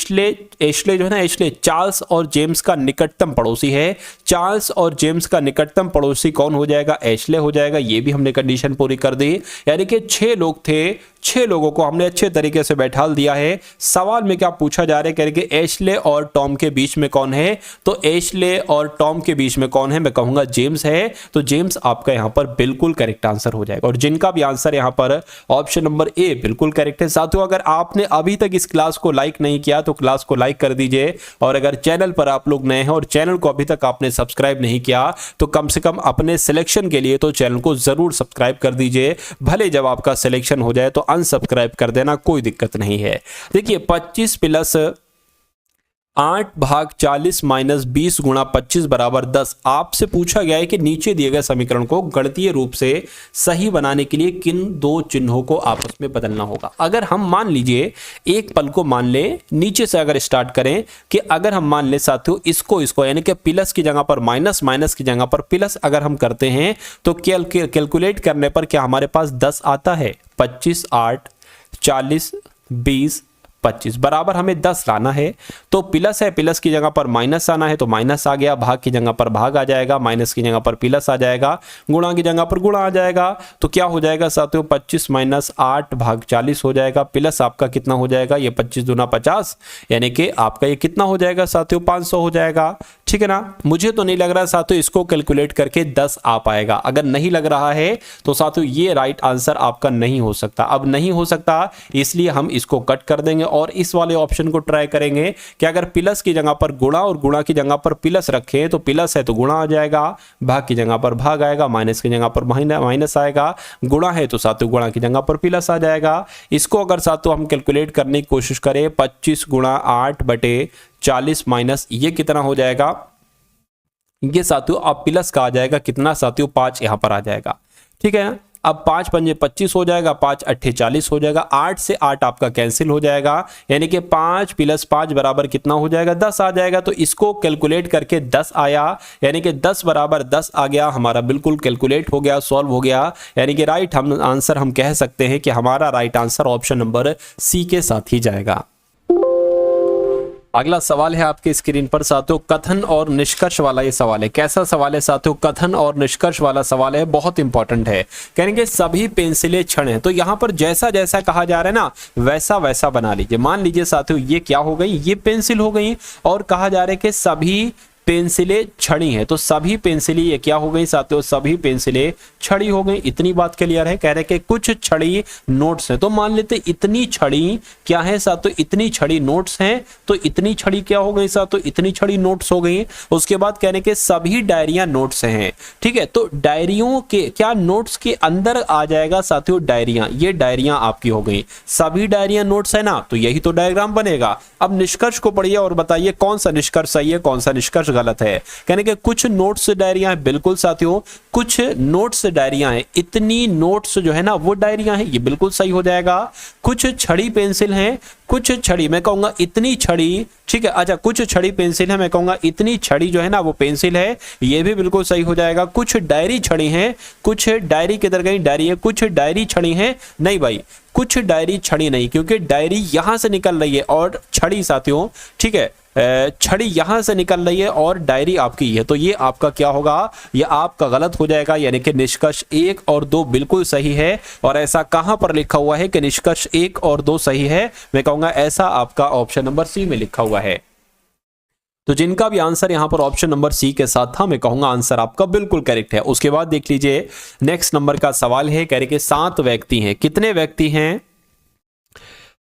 एशले जो है ना, एशले चार्ल्स और जेम्स का निकटतम पड़ोसी है। चार्ल्स और जेम्स का निकटतम पड़ोसी कौन हो जाएगा, एशले हो जाएगा। ये भी हमने कंडीशन पूरी कर दी, यानी कि 6 लोग थे, 6 लोगों को को हमने अच्छे तरीके से बैठा दिया है। सवाल में क्या पूछा जा रहा है, कह रहे कि एशले और टॉम के बीच में कौन है, तो एशले और टॉम के बीच में कौन है, मैं कहूंगा जेम्स है। तो जेम्स आपका यहां पर बिल्कुल करेक्ट आंसर हो जाएगा और जिनका भी आंसर यहां पर ऑप्शन नंबर ए बिल्कुल करेक्ट है। साथियों अगर आपने अभी तक इस क्लास को लाइक नहीं किया तो क्लास को लाइक कर दीजिए और अगर चैनल पर आप लोग नए हैं और चैनल को अभी तक आपने सब्सक्राइब नहीं किया तो कम से कम अपने सिलेक्शन के लिए तो चैनल को जरूर सब्सक्राइब कर दीजिए। भले जब आपका सिलेक्शन हो जाए तो अनसब्सक्राइब कर देना, कोई दिक्कत नहीं है। देखिए 25 प्लस 8 भाग 40 माइनस 20 गुणा 25 बराबर 10। आपसे पूछा गया है कि नीचे दिए गए समीकरण को गणितीय रूप से सही बनाने के लिए किन दो चिन्हों को आपस में बदलना होगा। अगर हम मान लीजिए एक पल को मान ले, नीचे से अगर स्टार्ट करें कि अगर हम मान ले साथियों इसको यानी कि प्लस की जगह पर माइनस, माइनस की जगह पर प्लस अगर हम करते हैं तो कैलकुलेट करने पर क्या हमारे पास 10 आता है। 25 8 40 20 25 बराबर हमें 10 लाना है तो प्लस है, प्लस की जगह पर माइनस आना है तो माइनस आ गया, भाग की जगह पर भाग आ जाएगा, माइनस की जगह पर प्लस आ जाएगा, गुणा की जगह पर गुणा आ जाएगा। तो क्या हो जाएगा साथियों 25 माइनस 8 भाग 40 हो जाएगा, प्लस आपका कितना हो जाएगा, ये 25 दूना 50 यानी कि आपका ये कितना हो जाएगा साथियों 500 हो जाएगा। ठीक है ना। मुझे तो नहीं लग रहा साथियों इसको कैलकुलेट करके 10 आ पाएगा। अगर नहीं लग रहा है तो साथियों ये राइट आंसर आपका नहीं हो सकता। अब नहीं हो सकता इसलिए हम इसको कट कर देंगे और इस वाले ऑप्शन को ट्राई करेंगे कि अगर प्लस की जगह पर गुणा और गुणा की जगह पर प्लस रखें तो प्लस है तो गुणा आ जाएगा, भाग की जगह पर भाग आएगा, माइनस की जगह पर माइनस आएगा, गुणा है तो साथियों गुणा की जगह पर प्लस आ जाएगा। इसको अगर साथियों हम कैलकुलेट करने की कोशिश करें 25 गुणा 8 बटे 40 माइनस ये कितना हो जाएगा, ये साथियों अब प्लस का आ जाएगा कितना साथियों 5 यहां पर आ जाएगा। ठीक है। अब 5 पंजे 25 हो जाएगा, 5 अट्ठे 40 हो जाएगा, 8 से 8 आपका कैंसिल हो जाएगा यानी कि 5 प्लस 5 बराबर कितना हो जाएगा 10 आ जाएगा। तो इसको कैलकुलेट करके 10 आया यानी कि 10 बराबर 10 आ गया, हमारा बिल्कुल कैलकुलेट हो गया, सॉल्व हो गया यानी कि राइट आंसर हम कह सकते हैं कि हमारा right answer option number C के साथ ही जाएगा। अगला सवाल है आपके स्क्रीन पर साथियों कथन और निष्कर्ष वाला ये सवाल है। कैसा सवाल है साथियों, कथन और निष्कर्ष वाला सवाल है, बहुत इंपॉर्टेंट है। कहेंगे सभी पेंसिलें क्षण हैं, तो यहां पर जैसा जैसा कहा जा रहा है ना वैसा वैसा बना लीजिए। मान लीजिए साथियों ये क्या हो गई, ये पेंसिल हो गई और कहा जा रहा है कि सभी पेंसिलें छड़ी हैं, तो सभी पेंसिलें ये क्या हो गई साथियों, सभी पेंसिलें छड़ी हो गई। इतनी बात क्लियर है। कह रहे कि कुछ छड़ी नोट्स हैं, तो मान लेते इतनी छड़ी क्या है साथियों, इतनी छड़ी नोट्स हैं, तो इतनी छड़ी क्या हो गई साथियों, इतनी छड़ी नोट्स हो गई। उसके बाद कह रहे कि सभी डायरियां नोट्स हैं। ठीक है, तो डायरियों के क्या नोट्स के अंदर आ जाएगा साथियों डायरियां, ये डायरियां आपकी हो गई। सभी डायरियां नोट्स है ना, तो यही तो डायग्राम बनेगा। अब निष्कर्ष को पढ़िए और बताइए कौन सा निष्कर्ष सही है, कौन सा निष्कर्ष गलत है। कहने के कुछ नोट्स डायरियां हैं, बिल्कुल साथियों कुछ नोट्स डायरियां हैं, इतनी नोट्स जो है ना वो डायरियां हैं, ये बिल्कुल सही हो जाएगा। कुछ छड़ी पेंसिल हैं, कुछ छड़ी मैं कहूंगा इतनी छड़ी, ठीक है। अच्छा कुछ छड़ी पेंसिल है, मैं कहूंगा इतनी छड़ी जो है ना वो पेंसिल है, ये भी बिल्कुल सही हो जाएगा। कुछ डायरी छड़ी हैं, कुछ डायरी किधर गई, डायरी है, कुछ डायरी छड़ी हैं, नहीं भाई कुछ डायरी छड़ी नहीं, क्योंकि डायरी यहां से निकल रही है और छड़ी साथियों ठीक है छड़ी यहां से निकल रही है और डायरी आपकी है, तो ये आपका क्या होगा, ये आपका गलत हो जाएगा। यानी कि निष्कर्ष 1 और 2 बिल्कुल सही है। और ऐसा कहां पर लिखा हुआ है कि निष्कर्ष 1 और 2 सही है, मैं कहूंगा ऐसा आपका ऑप्शन नंबर सी में लिखा हुआ है। तो जिनका भी आंसर यहां पर ऑप्शन नंबर सी के साथ था, मैं कहूंगा आंसर आपका बिल्कुल करेक्ट है। उसके बाद देख लीजिए नेक्स्ट नंबर का सवाल है, कह रहे कि 7 व्यक्ति हैं। कितने व्यक्ति हैं,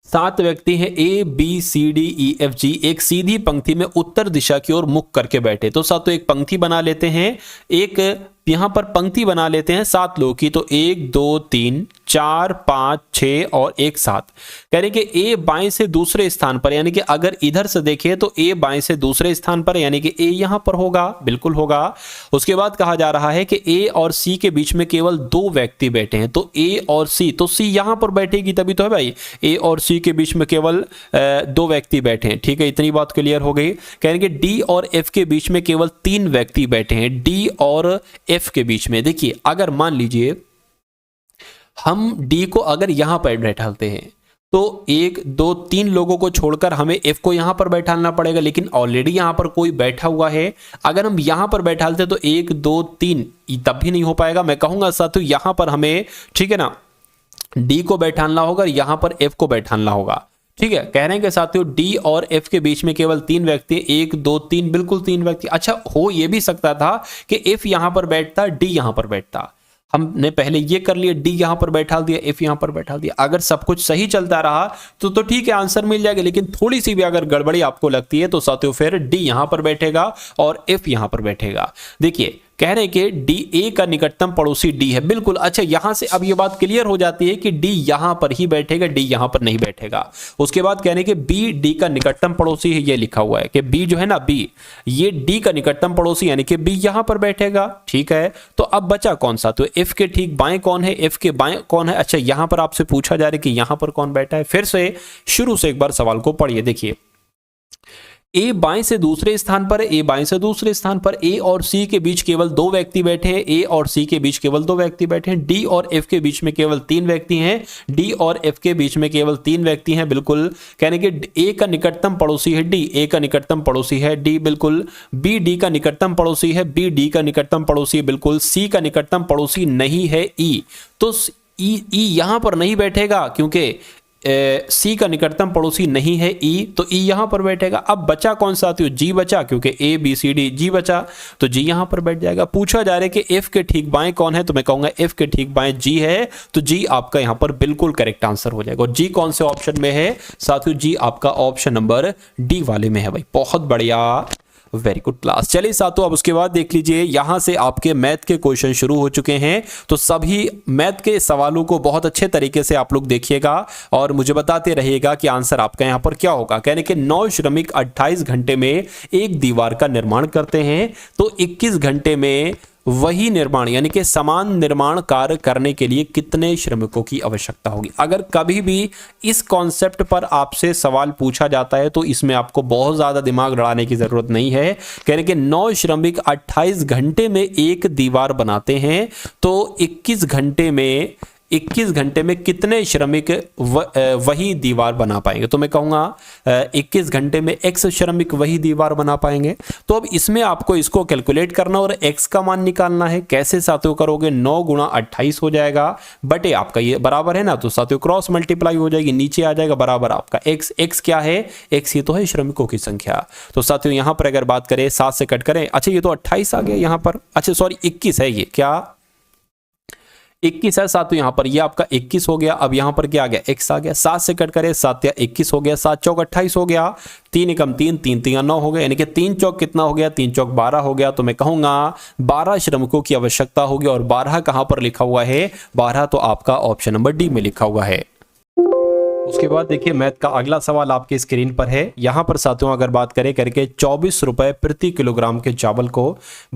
7 व्यक्ति हैं। A B C D E F G एक सीधी पंक्ति में उत्तर दिशा की ओर मुख करके बैठे। तो साथ तो एक पंक्ति बना लेते हैं, एक यहां पर पंक्ति बना लेते हैं 7 लोगों की। तो 1 2 3 4 5 6 और 1 7। कह रहे कि ए बाएं से दूसरे स्थान पर, यानी कि अगर इधर से देखें तो ए बाएं से दूसरे स्थान पर, यानी कि ए यहां पर होगा, बिल्कुल होगा। उसके बाद कहा जा रहा है कि ए और सी के बीच में केवल 2 व्यक्ति बैठे हैं। तो ए और सी, तो सी यहां पर बैठेगी तभी तो है भाई, ए और सी के बीच में केवल 2 व्यक्ति बैठे हैं। ठीक है, इतनी बात क्लियर हो गई। कह रहे कि डी और एफ के बीच में केवल 3 व्यक्ति बैठे हैं, डी और एफ के बीच में। देखिए अगर मान लीजिए हम डी को अगर यहां पर बैठाते हैं तो 1 2 3 लोगों को छोड़कर हमें एफ को यहां पर बैठाना पड़ेगा, लेकिन ऑलरेडी यहां पर कोई बैठा हुआ है। अगर हम यहां पर बैठाते तो 1 2 3 तब भी नहीं हो पाएगा। मैं कहूंगा साथियों यहां पर हमें, ठीक है ना, डी को बैठाना होगा, यहां पर एफ को बैठाना होगा। ठीक है, कह रहे हैं कि साथियों डी और एफ के बीच में केवल 3 व्यक्ति, 1 2 3, बिल्कुल 3 व्यक्ति। अच्छा, हो ये भी सकता था कि एफ यहां पर बैठता, डी यहां पर बैठता। हमने पहले ये कर लिया, डी यहां पर बैठा दिया, एफ यहां पर बैठा दिया। अगर सब कुछ सही चलता रहा तो ठीक है, आंसर मिल जाएगा। लेकिन थोड़ी सी भी अगर गड़बड़ी आपको लगती है तो साथियों फिर डी यहां पर बैठेगा और एफ यहां पर बैठेगा। देखिए, कह रहे हैं कि डी ए का निकटतम पड़ोसी डी है, बिल्कुल। अच्छा, यहां से अब ये बात क्लियर हो जाती है कि डी यहां पर ही बैठेगा, डी यहां पर नहीं बैठेगा। उसके बाद कह रहे हैं कि बी डी का निकटतम पड़ोसी है, ये लिखा हुआ है कि बी जो है ना, बी ये डी का निकटतम पड़ोसी, यानी कि बी यहां पर बैठेगा। ठीक है, तो अब बचा कौन सा? तो एफ के ठीक बाएं कौन है, एफ के बाएं कौन है? अच्छा, यहां पर आपसे पूछा जा रहा है कि यहां पर कौन बैठा है। फिर से शुरू से एक बार सवाल को पढ़िए। देखिए, ए बाएं से दूसरे स्थान पर, ए बाएं से दूसरे स्थान पर, ए और सी के बीच केवल 2 व्यक्ति बैठे हैं, ए और सी के बीच केवल 2 व्यक्ति बैठे हैं, डी और एफ के बीच में केवल 3 व्यक्ति हैं, डी और एफ के बीच में केवल 3 व्यक्ति हैं, बिल्कुल। कहने के ए का निकटतम पड़ोसी है डी, ए का निकटतम पड़ोसी है डी, बिल्कुल। बी डी का निकटतम पड़ोसी है, बी डी का निकटतम पड़ोसी, बिल्कुल। सी का निकटतम पड़ोसी नहीं है ई, तो ई यहां पर नहीं बैठेगा क्योंकि सी का निकटतम पड़ोसी नहीं है ई, तो ई यहां पर बैठेगा। अब बचा कौन सा? तो जी बचा, क्योंकि ए बी सी डी, जी बचा तो जी यहां पर बैठ जाएगा। पूछा जा रहा है कि एफ के ठीक बाएं कौन है, तो मैं कहूंगा एफ के ठीक बाएं जी है, तो जी आपका यहां पर बिल्कुल करेक्ट आंसर हो जाएगा। और जी कौन से ऑप्शन में है साथियों? जी आपका ऑप्शन नंबर डी वाले में है भाई। बहुत बढ़िया, वेरी गुड क्लास। चलिए साथियों, अब उसके बाद देख लीजिए, यहां से आपके मैथ के क्वेश्चन शुरू हो चुके हैं, तो सभी मैथ के सवालों को बहुत अच्छे तरीके से आप लोग देखिएगा और मुझे बताते रहिएगा कि आंसर आपका यहां पर क्या होगा। कहने के 9 श्रमिक 28 घंटे में एक दीवार का निर्माण करते हैं, तो 21 घंटे में वही निर्माण यानी कि समान निर्माण कार्य करने के लिए कितने श्रमिकों की आवश्यकता होगी। अगर कभी भी इस कॉन्सेप्ट पर आपसे सवाल पूछा जाता है तो इसमें आपको बहुत ज्यादा दिमाग लड़ाने की जरूरत नहीं है। कहने के 9 श्रमिक 28 घंटे में एक दीवार बनाते हैं, तो 21 घंटे में कितने श्रमिक वही दीवार बना पाएंगे? तो मैं कहूंगा 21 घंटे में x श्रमिक वही दीवार बना पाएंगे। तो अब इसमें आपको इसको कैलकुलेट करना और x का मान निकालना है। कैसे साथियों करोगे? 9 गुणा 28 हो जाएगा, बटे आपका ये बराबर है ना, तो साथियों क्रॉस मल्टीप्लाई हो जाएगी, नीचे आ जाएगा बराबर आपका x क्या है? x ये तो है श्रमिकों की संख्या। तो साथियों यहां पर अगर बात करें 7 से कट करें, अच्छा ये तो 28 आ गया यहां पर, अच्छा सॉरी 21 है, ये क्या 21 है साथियों यहां पर, ये आपका 21 हो गया। अब यहां पर क्या आ गया? x आ गया। 7 से कट करें, 7 या 21 हो गया, 7 चौक 28 हो गया, 3 एकम 3, 3 3 9 हो गया, यानी कि 3 चौक कितना हो गया? 3 चौक 12 हो गया। तो मैं कहूंगा 12 श्रमिकों की आवश्यकता होगी। और 12 कहां पर लिखा हुआ है? 12 तो आपका ऑप्शन नंबर डी में लिखा हुआ है। उसके बाद देखिए मैथ का अगला सवाल आपके स्क्रीन पर है। यहां पर साथियों अगर बात करें करके 24 रुपए प्रति किलोग्राम के चावल को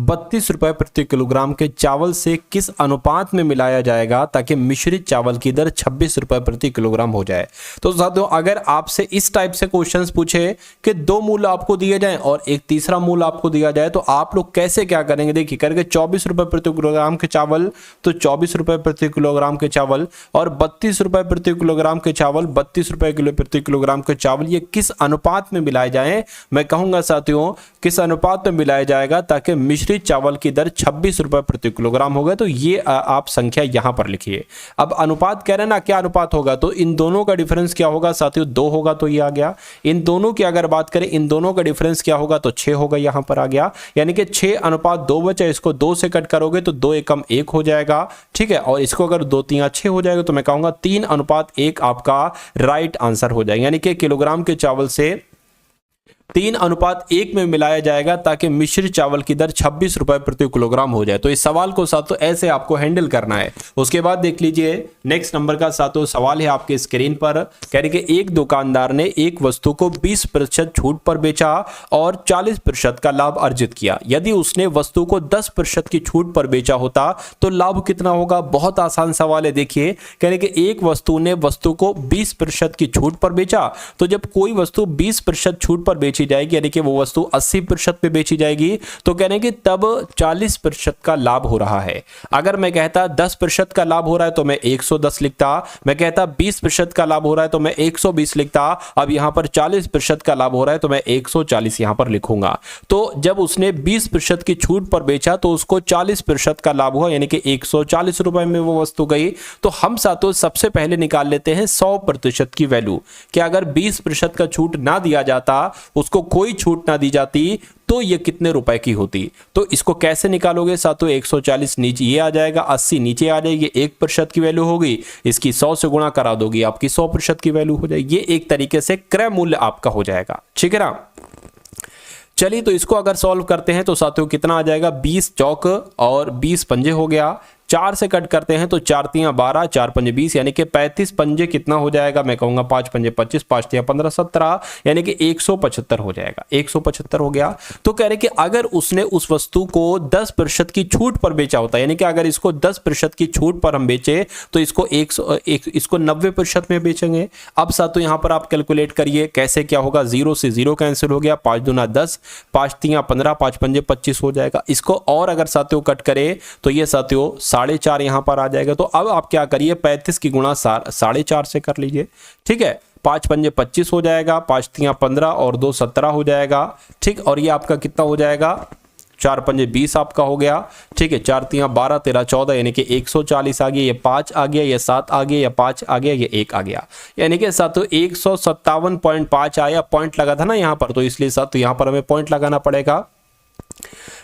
32 रुपए प्रति किलोग्राम के चावल से किस अनुपात में मिलाया जाएगा ताकि मिश्रित चावल की दर 26 रुपए प्रति किलोग्राम हो जाए। तो साथियों अगर आपसे इस टाइप से क्वेश्चंस पूछे कि 2 मूल्य आपको दिए जाएं और एक तीसरा मूल्य आपको दिया जाए, तो आप लोग कैसे क्या करेंगे? देखिए करके 24 रुपए प्रति किलोग्राम के चावल तो 24 रुपए प्रति किलोग्राम के चावल, और 32 रुपए प्रति किलोग्राम के चावल 32 रुपए प्रति किलोग्राम के चावल, ये किस अनुपात में मिलाए जाएं? मैं कहूंगा साथियों किस अनुपात में मिलाया जाएगा ताकि मिश्रित चावल की दर 26 रुपए प्रति किलोग्राम होगा। तो ये आप संख्या यहां पर लिखिए। अब अनुपात कह रहे हैं ना, क्या अनुपात होगा? तो इन दोनों का डिफरेंस क्या होगा साथियों? 2 होगा, तो ये आ गया। इन दोनों की अगर बात करें, इन दोनों का डिफरेंस क्या होगा? तो 6 होगा, यहां पर आ गया। यानी कि 6:2 बचा, इसको 2 से कट करोगे तो 2 एकम 1 हो जाएगा, ठीक है। और इसको अगर 2 3 6 हो जाएगा, तो मैं कहूंगा 3:1 आपका राइट आंसर हो जाएगा। यानी कि किलोग्राम के चावल से 3:1 में मिलाया जाएगा ताकि मिश्रित चावल की दर 26 रुपए प्रति किलोग्राम हो जाए। तो इस सवाल को साथियों ऐसे आपको हैंडल करना है। उसके बाद देख लीजिए नेक्स्ट नंबर का साथियों सवाल है आपके स्क्रीन पर। कह रहे कि एक दुकानदार ने एक वस्तु को 20% छूट पर बेचा और 40% का लाभ अर्जित किया। यदि उसने वस्तु को 10% की छूट पर बेचा होता तो लाभ कितना होगा? बहुत आसान सवाल है। देखिए कह रहे कि एक वस्तु ने वस्तु को 20% की छूट पर बेचा, तो जब कोई वस्तु 20% छूट पर बेची जाएगी, यानी कि वो वस्तु 80% पे बेची जाएगी, तो कह रहे हैं कि तब 40% का लाभ हो रहा है। अगर मैं कहता 10% का लाभ हो रहा है तो मैं 110 लिखता, मैं कहता 20% का लाभ हो रहा है तो मैं 120 लिखता, अब यहां पर 40% का लाभ हो रहा है तो मैं 140 यहां पर लिखूंगा। तो जब उसने 20% की छूट पर बेचा तो उसको 40% का लाभ हुआ, यानी कि 140 रुपए में वो वस्तु गई। तो हम साथों सबसे पहले निकाल लेते हैं 100% की वैल्यू, कि अगर 20% का छूट ना दिया जाता, उसको कोई छूट ना दी जाती, तो ये कितने रुपए की होती। तो इसको कैसे निकालोगे साथों, 140 नीचे ये आ जाएगा, 80 नीचे आ जाएगी, 1% की वैल्यू होगी, इसकी 100 से गुणा करा दोगी, आपकी 100% की वैल्यू हो जाएगी। ये एक तरीके से क्रय मूल्य आपका हो जाएगा, ठीक है ना। चलिए तो इसको अगर सॉल्व करते हैं तो साथियों कितना आ जाएगा, 20 चौक और 20 पंजे हो गया, 4 से कट करते हैं तो 4 तियां 12, 4 पंजे 20, यानी कि 35 पंजे कितना हो जाएगा, मैं कहूंगा 5 पंजे 25, 5 तियां 15, 17, यानी कि 175 हो जाएगा। 175 हो गया। तो कह रहे कि अगर उसने उस वस्तु को 10% की छूट पर बेचा होता, यानी कि अगर इसको 10% की छूट पर हम बेचे तो इसको 90% में बेचेंगे। अब साथियों यहां पर आप कैलकुलेट करिए कैसे क्या होगा, 0 से 0 कैंसिल हो गया, 5 दूना 10, 5 तियां 15, 5 पंजे 25 हो जाएगा। इसको और अगर साथियों कट करे तो ये साथियों 4.5 यहां पर आ जाएगा। तो अब आप क्या करिए, 35 की गुणा 4.5 से कर लीजिए, ठीक है। 5 पंजे 25 हो जाएगा, 5 तियां 15 और 2 17 हो जाएगा, ठीक। और ये आपका कितना हो जाएगा, 4 पंजे 20 आपका हो गया, ठीक है। 4 तियां 12, 13, 14, यानी कि 140 आ गया, ये 5 आ गया, ये 7 आ गया, ये 5 आ गया, ये 1 आ गया, यानी कि साथियों 157.5 आया। पॉइंट लगा था ना यहां पर, तो इसलिए साथियों यहां पर हमें पॉइंट लगाना पड़ेगा,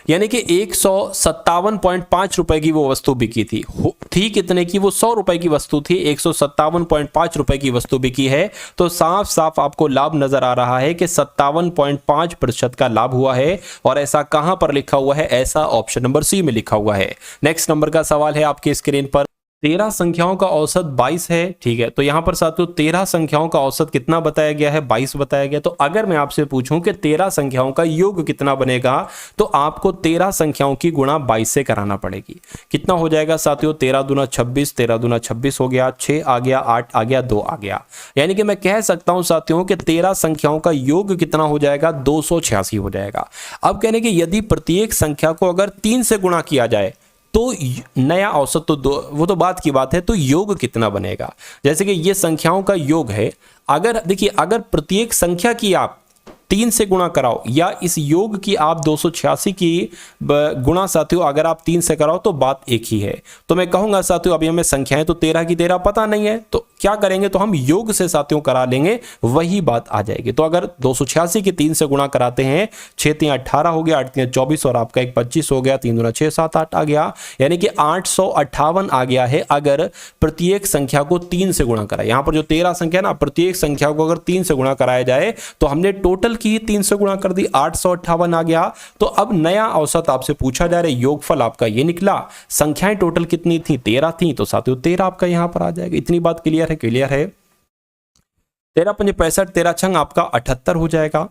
यानी कि 157.5 रुपए की वो वस्तु बिकी थी कितने की, वो 100 रुपए की वस्तु थी, 157.5 रुपए की वस्तु बिकी है। तो साफ साफ आपको लाभ नजर आ रहा है कि 57.5% का लाभ हुआ है। और ऐसा कहां पर लिखा हुआ है, ऐसा ऑप्शन नंबर सी में लिखा हुआ है। नेक्स्ट नंबर का सवाल है आपकी स्क्रीन पर, 13 संख्याओं का औसत 22 है, ठीक है। तो यहां पर साथियों 13 संख्याओं का औसत कितना बताया गया है, 22 बताया गया। तो अगर मैं आपसे पूछूं कि 13 संख्याओं का योग कितना बनेगा, तो आपको 13 संख्याओं की गुणा 22 से कराना पड़ेगी। कितना हो जाएगा साथियों, 13 दूना 26, 13 दूना 26 हो गया, 6 आ गया, 8 आ गया, 2 आ गया, यानी कि मैं कह सकता हूं साथियों कि 13 संख्याओं का योग कितना हो जाएगा, 286 हो जाएगा। अब कहने कि यदि प्रत्येक संख्या को अगर 3 से गुणा किया जाए तो नया औसत तो वो तो बात की बात है, तो योग कितना बनेगा। जैसे कि ये संख्याओं का योग है, अगर देखिए अगर प्रत्येक संख्या की आप 3 से गुणा कराओ, या इस योग की आप 286 की गुणा साथियों अगर आप 3 से कराओ तो बात एक ही है। तो मैं कहूंगा साथियों अभी हमें संख्याएं तो 13 की 13 पता नहीं है, तो क्या करेंगे, तो हम योग से साथियों करा लेंगे, वही बात आ जाएगी। तो अगर 286 की 3 से गुणा कराते हैं, 6 तियां 18 हो गया, 8 तियां 24 और आपका 1 25 हो गया, 3 दूना 6 7 8 आ गया, यानी कि 858 आ गया है अगर प्रत्येक संख्या को 3 से गुणा कराए। यहां पर जो 13 संख्या ना, प्रत्येक संख्या को अगर 3 से गुणा कराया जाए तो हमने टोटल की 3 से गुणा कर दी, 858 आ गया। तो अब नया औसत आपसे पूछा जा रहा है, योगफल आपका ये निकला, संख्याएं टोटल कितनी थी, 13 थी, तो साथियों 13 आपका यहां पर आ जाएगा। इतनी बात क्लियर है, क्लियर है। 13 पंजे 65, 13 छंग आपका 78 हो जाएगा,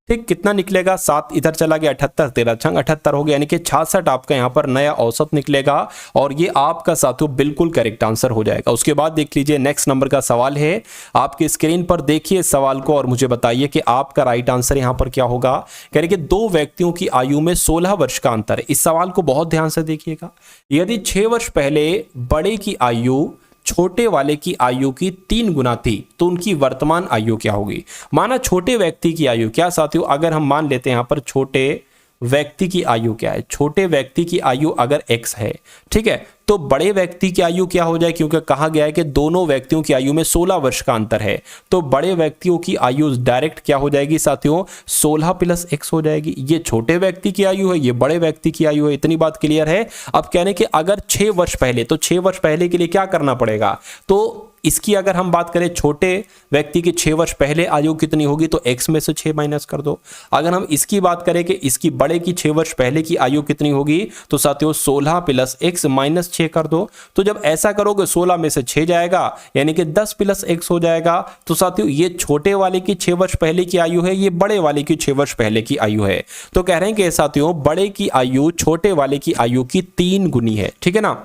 ठीक। कितना निकलेगा, 7 इधर चला गया, 78, 13 छंग 78 हो गया, यानी कि 66 आपका यहां पर नया औसत निकलेगा। और ये आपका साथियों बिल्कुल करेक्ट आंसर हो जाएगा। उसके बाद देख लीजिए नेक्स्ट नंबर का सवाल है आपकी स्क्रीन पर, देखिए सवाल को और मुझे बताइए कि आपका राइट आंसर यहां पर क्या होगा। कह रहे कि 2 व्यक्तियों की आयु में 16 वर्ष का अंतर है। इस सवाल को बहुत ध्यान से देखिएगा। यदि 6 वर्ष पहले बड़े की आयु छोटे वाले की आयु की 3 गुना थी, तो उनकी वर्तमान आयु क्या होगी। माना छोटे व्यक्ति की आयु क्या साथियों, अगर हम मान लेते हैं यहां पर छोटे व्यक्ति की आयु क्या है, छोटे व्यक्ति की आयु अगर x है, ठीक है, तो बड़े व्यक्ति की आयु क्या हो जाए, क्योंकि कहा गया है कि दोनों व्यक्तियों की आयु में 16 वर्ष का अंतर है, तो बड़े व्यक्तियों की आयु डायरेक्ट क्या हो जाएगी साथियों, 16 + x हो जाएगी। ये छोटे व्यक्ति की आयु है, ये बड़े व्यक्ति की आयु है। इतनी बात क्लियर है। अब कहने कि अगर 6 वर्ष पहले, तो 6 वर्ष पहले के लिए क्या करना पड़ेगा, तो इसकी अगर हम बात करें छोटे व्यक्ति की 6 वर्ष पहले आयु कितनी होगी, तो x में से 6 माइनस कर दो। अगर हम इसकी बात करें कि इसकी बड़े की 6 वर्ष पहले की आयु कितनी होगी, तो साथियों 16 + x - 6 कर दो। तो जब ऐसा करोगे 16 में से 6 जाएगा, यानी कि 10 + x हो जाएगा। तो साथियों ये छोटे वाले की 6 वर्ष पहले की आयु है, ये बड़े वाले की 6 वर्ष पहले की आयु है। तो कह रहे हैं कि साथियों बड़े की आयु छोटे वाले की आयु की 3 गुनी है, ठीक है ना।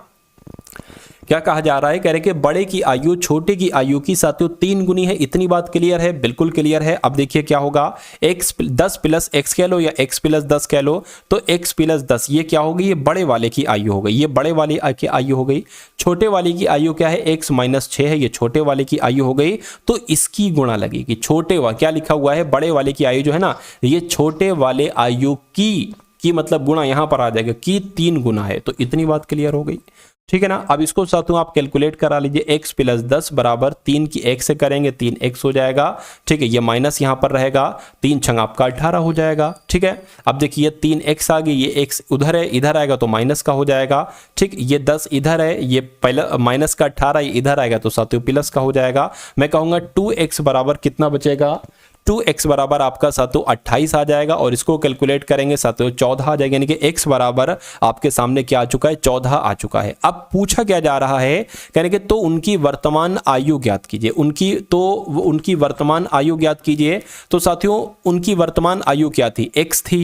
क्या कहा जा रहा है, कह रहे कि बड़े की आयु छोटे की आयु की साथियों 3 गुनी है। इतनी बात क्लियर है, बिल्कुल क्लियर है। अब देखिए क्या होगा, x 10 प्लस x कह लो या x प्लस 10 कह लो, तो x प्लस 10 ये क्या होगी, ये बड़े वाले की आयु हो गई, ये बड़े वाले की आयु हो गई। छोटे वाले की आयु क्या है, x माइनस 6 है, ये छोटे वाले की आयु हो गई। तो इसकी गुणा लगेगी, छोटे वाले क्या लिखा हुआ है, बड़े वाले की आयु जो है ना, ये छोटे वाले आयु की मतलब गुणा यहां पर आ जाएगा, की 3 गुना है। तो इतनी बात क्लियर हो गई, ठीक है ना। अब इसको साथियों आप कैलकुलेट करा लीजिए, x प्लस 10 बराबर 3 की x से करेंगे 3x हो जाएगा, ठीक है। ये माइनस यहां पर रहेगा, 3 छंग आपका 18 हो जाएगा, ठीक है। अब देखिए 3x आ गई, ये x उधर है, इधर आएगा तो माइनस का हो जाएगा, ठीक। ये 10 इधर है, ये पहले माइनस का 18 इधर आएगा तो साथियों प्लस का हो जाएगा। मैं कहूंगा 2x बराबर कितना बचेगा, 2x बराबर आपका साथियों 28 आ जाएगा, और इसको कैलकुलेट करेंगे साथियों 14 आ जाएगा, यानी कि x बराबर आपके सामने क्या आ चुका है, 14 आ चुका है। अब पूछा क्या जा रहा है, कहने के तो उनकी वर्तमान आयु ज्ञात कीजिए, उनकी वर्तमान आयु ज्ञात कीजिए। तो साथियों उनकी वर्तमान आयु क्या थी, x थी,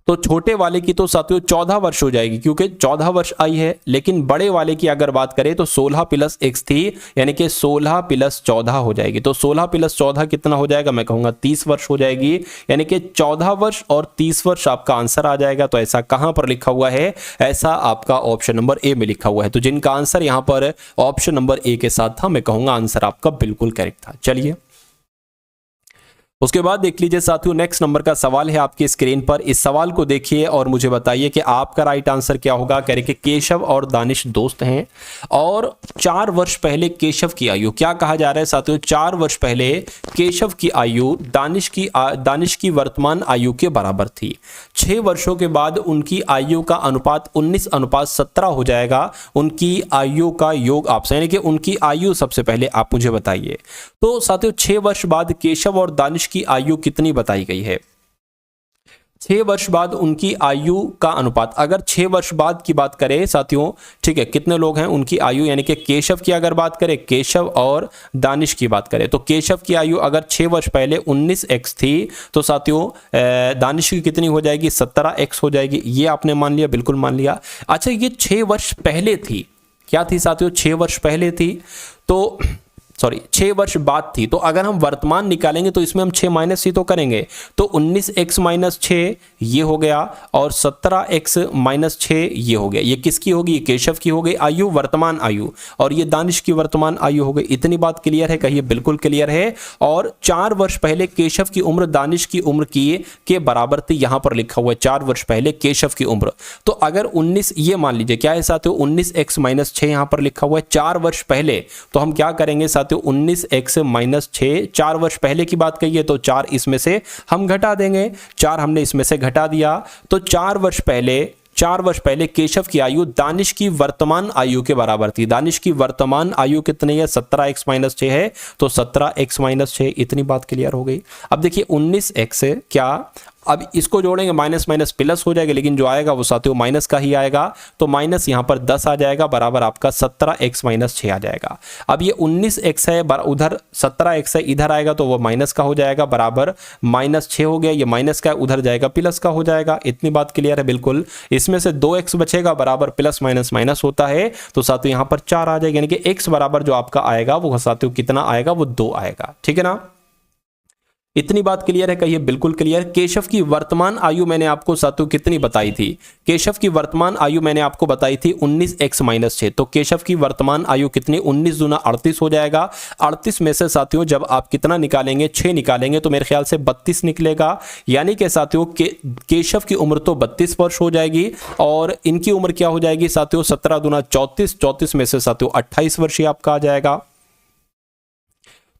तो छोटे वाले की तो साथियों 14 वर्ष हो जाएगी क्योंकि 14 वर्ष आई है। लेकिन बड़े वाले की अगर बात करें तो 16 प्लस x थी, यानी कि 16 प्लस 14 हो जाएगी। तो 16 प्लस 14 कितना हो जाएगा, मैं कहूंगा 30 वर्ष हो जाएगी, यानी कि 14 वर्ष और 30 वर्ष आपका आंसर आ जाएगा। तो ऐसा कहां पर लिखा हुआ है, ऐसा आपका ऑप्शन नंबर ए में लिखा हुआ है। तो जिनका आंसर यहां पर ऑप्शन नंबर ए के साथ था, मैं कहूंगा आंसर आपका बिल्कुल करेक्ट था। चलिए उसके बाद देख लीजिए साथियों, नेक्स्ट नंबर का सवाल है आपकी स्क्रीन पर। इस सवाल को देखिए और मुझे बताइए कि आपका राइट आंसर क्या होगा। कह रहे कि केशव और दानिश दोस्त हैं और 4 वर्ष पहले केशव की आयु, क्या कहा जा रहा है साथियों, 4 वर्ष पहले केशव की आयु दानिश की वर्तमान आयु के बराबर थी। 6 वर्षों के बाद उनकी आयु का अनुपात 19:17 हो जाएगा। उनकी आयु का योग आपसे, यानी कि उनकी आयु सबसे पहले आप मुझे बताइए। तो साथियों 6 वर्ष बाद केशव और दानिश की आयु कितनी बताई गई है, 6 वर्ष बाद उनकी आयु का अनुपात। अगर 6 वर्ष बाद की बात करें साथियों, ठीक है, कितने लोग हैं उनकी आयु, यानी कि केशव की अगर बात करें, केशव और दानिश की बात करें, तो केशव की आयु अगर 6 वर्ष पहले 19x थी, तो साथियों दानिश की कितनी हो जाएगी, 17x हो जाएगी। ये आपने मान लिया, बिल्कुल मान लिया। अच्छा ये 6 वर्ष पहले थी, क्या थी साथियों, 6 वर्ष पहले थी, तो सॉरी 6 वर्ष बाद थी। तो अगर हम वर्तमान निकालेंगे तो इसमें हम 6 माइनस ही तो करेंगे, तो 19x माइनस 6 ये हो गया और 17x माइनस 6 ये हो गया। ये किसकी होगी, केशव की हो गई आयु, वर्तमान आयु, और ये दानिश की वर्तमान आयु हो गई। इतनी बात क्लियर है, कहिए बिल्कुल क्लियर है। और 4 वर्ष पहले केशव की उम्र दानिश की उम्र के बराबर थी, यहां पर लिखा हुआ है 4 वर्ष पहले केशव की उम्र। तो अगर 19 ये मान लीजिए क्या है साथियों, 19x माइनस 6 यहां पर लिखा हुआ है 4 वर्ष पहले, तो हम क्या करेंगे साथियों 19x माइनस 6, 4 वर्ष पहले की बात कही है तो 4 इसमें से हम घटा देंगे, 4 हमने इसमें से घटा दिया। तो 4 वर्ष पहले केशव की आयु दानिश की वर्तमान आयु के बराबर थी। दानिश की वर्तमान आयु कितनी है, 17x माइनस 6 है, तो 17x माइनस 6, इतनी बात क्लियर हो गई। अब देखिए 19x क्या, अब इसको जोड़ेंगे माइनस माइनस प्लस हो जाएगा, लेकिन जो आएगा वो साथियों माइनस का ही आएगा, तो माइनस यहां पर 10 आ जाएगा, बराबर आपका 17x माइनस 6 आ जाएगा। अब ये 19x है, उधर 17x है, इधर आएगा तो वो माइनस का हो जाएगा, बराबर माइनस 6 हो गया। ये माइनस का उधर जाएगा, प्लस का हो जाएगा। इतनी बात क्लियर है बिल्कुल। इसमें से 2x बचेगा, बराबर प्लस माइनस माइनस होता है, तो साथियों यहां पर 4 आ जाएगा, यानी कि x बराबर जो आपका आएगा वो साथियों कितना आएगा, वो 2 आएगा। ठीक है ना, इतनी बात क्लियर है, कहिए बिल्कुल क्लियर। केशव की वर्तमान आयु मैंने आपको साथियों कितनी बताई थी, केशव की वर्तमान आयु मैंने आपको बताई थी 19x माइनस 6। तो केशव की वर्तमान आयु कितनी, 19 दूना 38 हो जाएगा। 38 में से साथियों जब आप कितना निकालेंगे, 6 निकालेंगे, तो मेरे ख्याल से 32 निकलेगा, यानी कि साथियों केशव की उम्र तो 32 वर्ष हो जाएगी और इनकी उम्र क्या हो जाएगी साथियों, 17 दूना 34, 34 में से साथियों 28 वर्ष आपका आ जाएगा।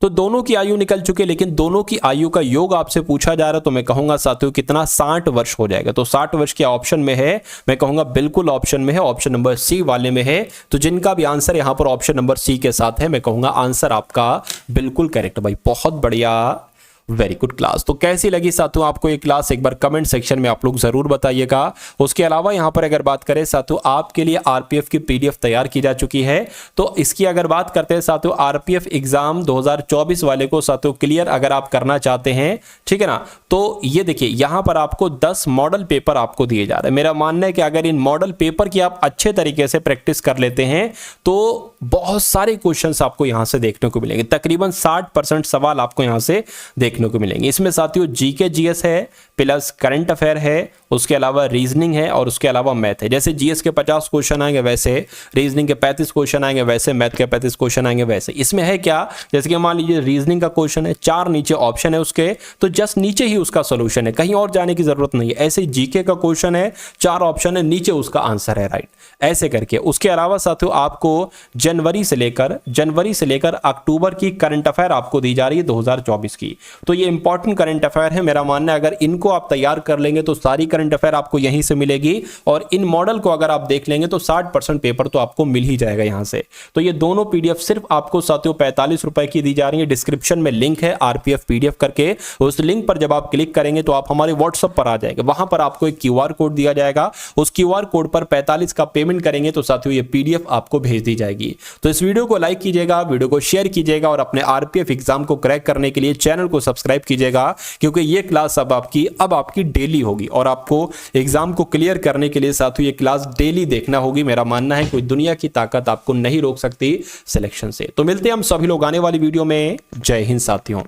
तो दोनों की आयु निकल चुके, लेकिन दोनों की आयु का योग आपसे पूछा जा रहा है, तो मैं कहूंगा साथियों कितना, 60 वर्ष हो जाएगा। तो 60 वर्ष के ऑप्शन में है, मैं कहूंगा बिल्कुल ऑप्शन में है, ऑप्शन नंबर सी वाले में है। तो जिनका भी आंसर यहां पर ऑप्शन नंबर सी के साथ है, मैं कहूंगा आंसर आपका बिल्कुल करेक्ट भाई, बहुत बढ़िया। Very good class. तो कैसी लगी साथियों आपको ये क्लास, एक बार कमेंट सेक्शन में आप लोग जरूर बताइएगा। उसके अलावा यहाँ पर अगर बात करें साथियों, आपके लिए आरपीएफ की पीडीएफ तैयार की जा चुकी है। तो इसकी अगर बात करते हैं साथियों, आरपीएफ एग्जाम 2024 वाले को साथियों क्लियर अगर आप करना चाहते हैं, ठीक है ना, तो ये देखिए यहाँ पर आपको 10 मॉडल पेपर आपको दिए जा रहे हैं। मेरा मानना है कि अगर इन मॉडल पेपर की आप अच्छे तरीके से प्रैक्टिस कर लेते हैं तो बहुत सारे क्वेश्चंस आपको यहां से देखने को मिलेंगे। तकरीबन 60% सवाल आपको यहां से देखने को मिलेंगे। इसमें साथियों जीके जीएस है, प्लस करंट अफेयर है, उसके अलावा रीजनिंग है और उसके अलावा मैथ है। जैसे जीएस के 50 क्वेश्चन आएंगे वैसे रीजनिंग के 35 क्वेश्चन आएंगे, वैसे मैथ के 35 क्वेश्चन आएंगे वैसे। इसमें है क्या, जैसे कि मान लीजिए रीजनिंग का क्वेश्चन है, 4 नीचे ऑप्शन है उसके, तो जस्ट नीचे ही उसका सोल्यूशन है, कहीं और जाने की जरूरत नहीं है। ऐसे जीके का क्वेश्चन है, 4 ऑप्शन है, नीचे उसका आंसर है, राइट, ऐसे करके। उसके अलावा साथियों आपको जनवरी से लेकर अक्टूबर की करंट अफेयर आपको दी जा रही है 2024 की। तो ये इंपॉर्टेंट करंट अफेयर है। मेरा मानना है अगर इनको आप तैयार कर लेंगे तो सारी करंट अफेयर आपको यहीं से मिलेगी, और इन मॉडल को अगर आप देख लेंगे तो 60% पेपर तो आपको मिल ही जाएगा यहां से। तो ये दोनों पीडीएफ सिर्फ आपको साथियों 45 रुपए की दी जा रही है। डिस्क्रिप्शन में लिंक है आरपीएफ पीडीएफ करके, उस लिंक पर जब आप क्लिक करेंगे तो आप हमारे व्हाट्सएप पर आ जाएंगे। वहां पर आपको एक क्यूआर कोड दिया जाएगा, उस क्यूआर कोड पर 45 का पेमेंट करेंगे तो साथियों ये पीडीएफ आपको भेज दी जाएगी। तो इस वीडियो को लाइक कीजिएगा, वीडियो को शेयर कीजिएगा और अपने आरपीएफ एग्जाम को क्रैक करने के लिए चैनल को सब्सक्राइब कीजिएगा, क्योंकि ये क्लास अब आपकी डेली होगी और आपको एग्जाम को क्लियर करने के लिए साथियों ये क्लास डेली देखना होगी। मेरा मानना है कोई दुनिया की ताकत आपको नहीं रोक सकती सिलेक्शन से। तो मिलते हैं हम सभी लोग आने वाली वीडियो में। जय हिंद साथियों।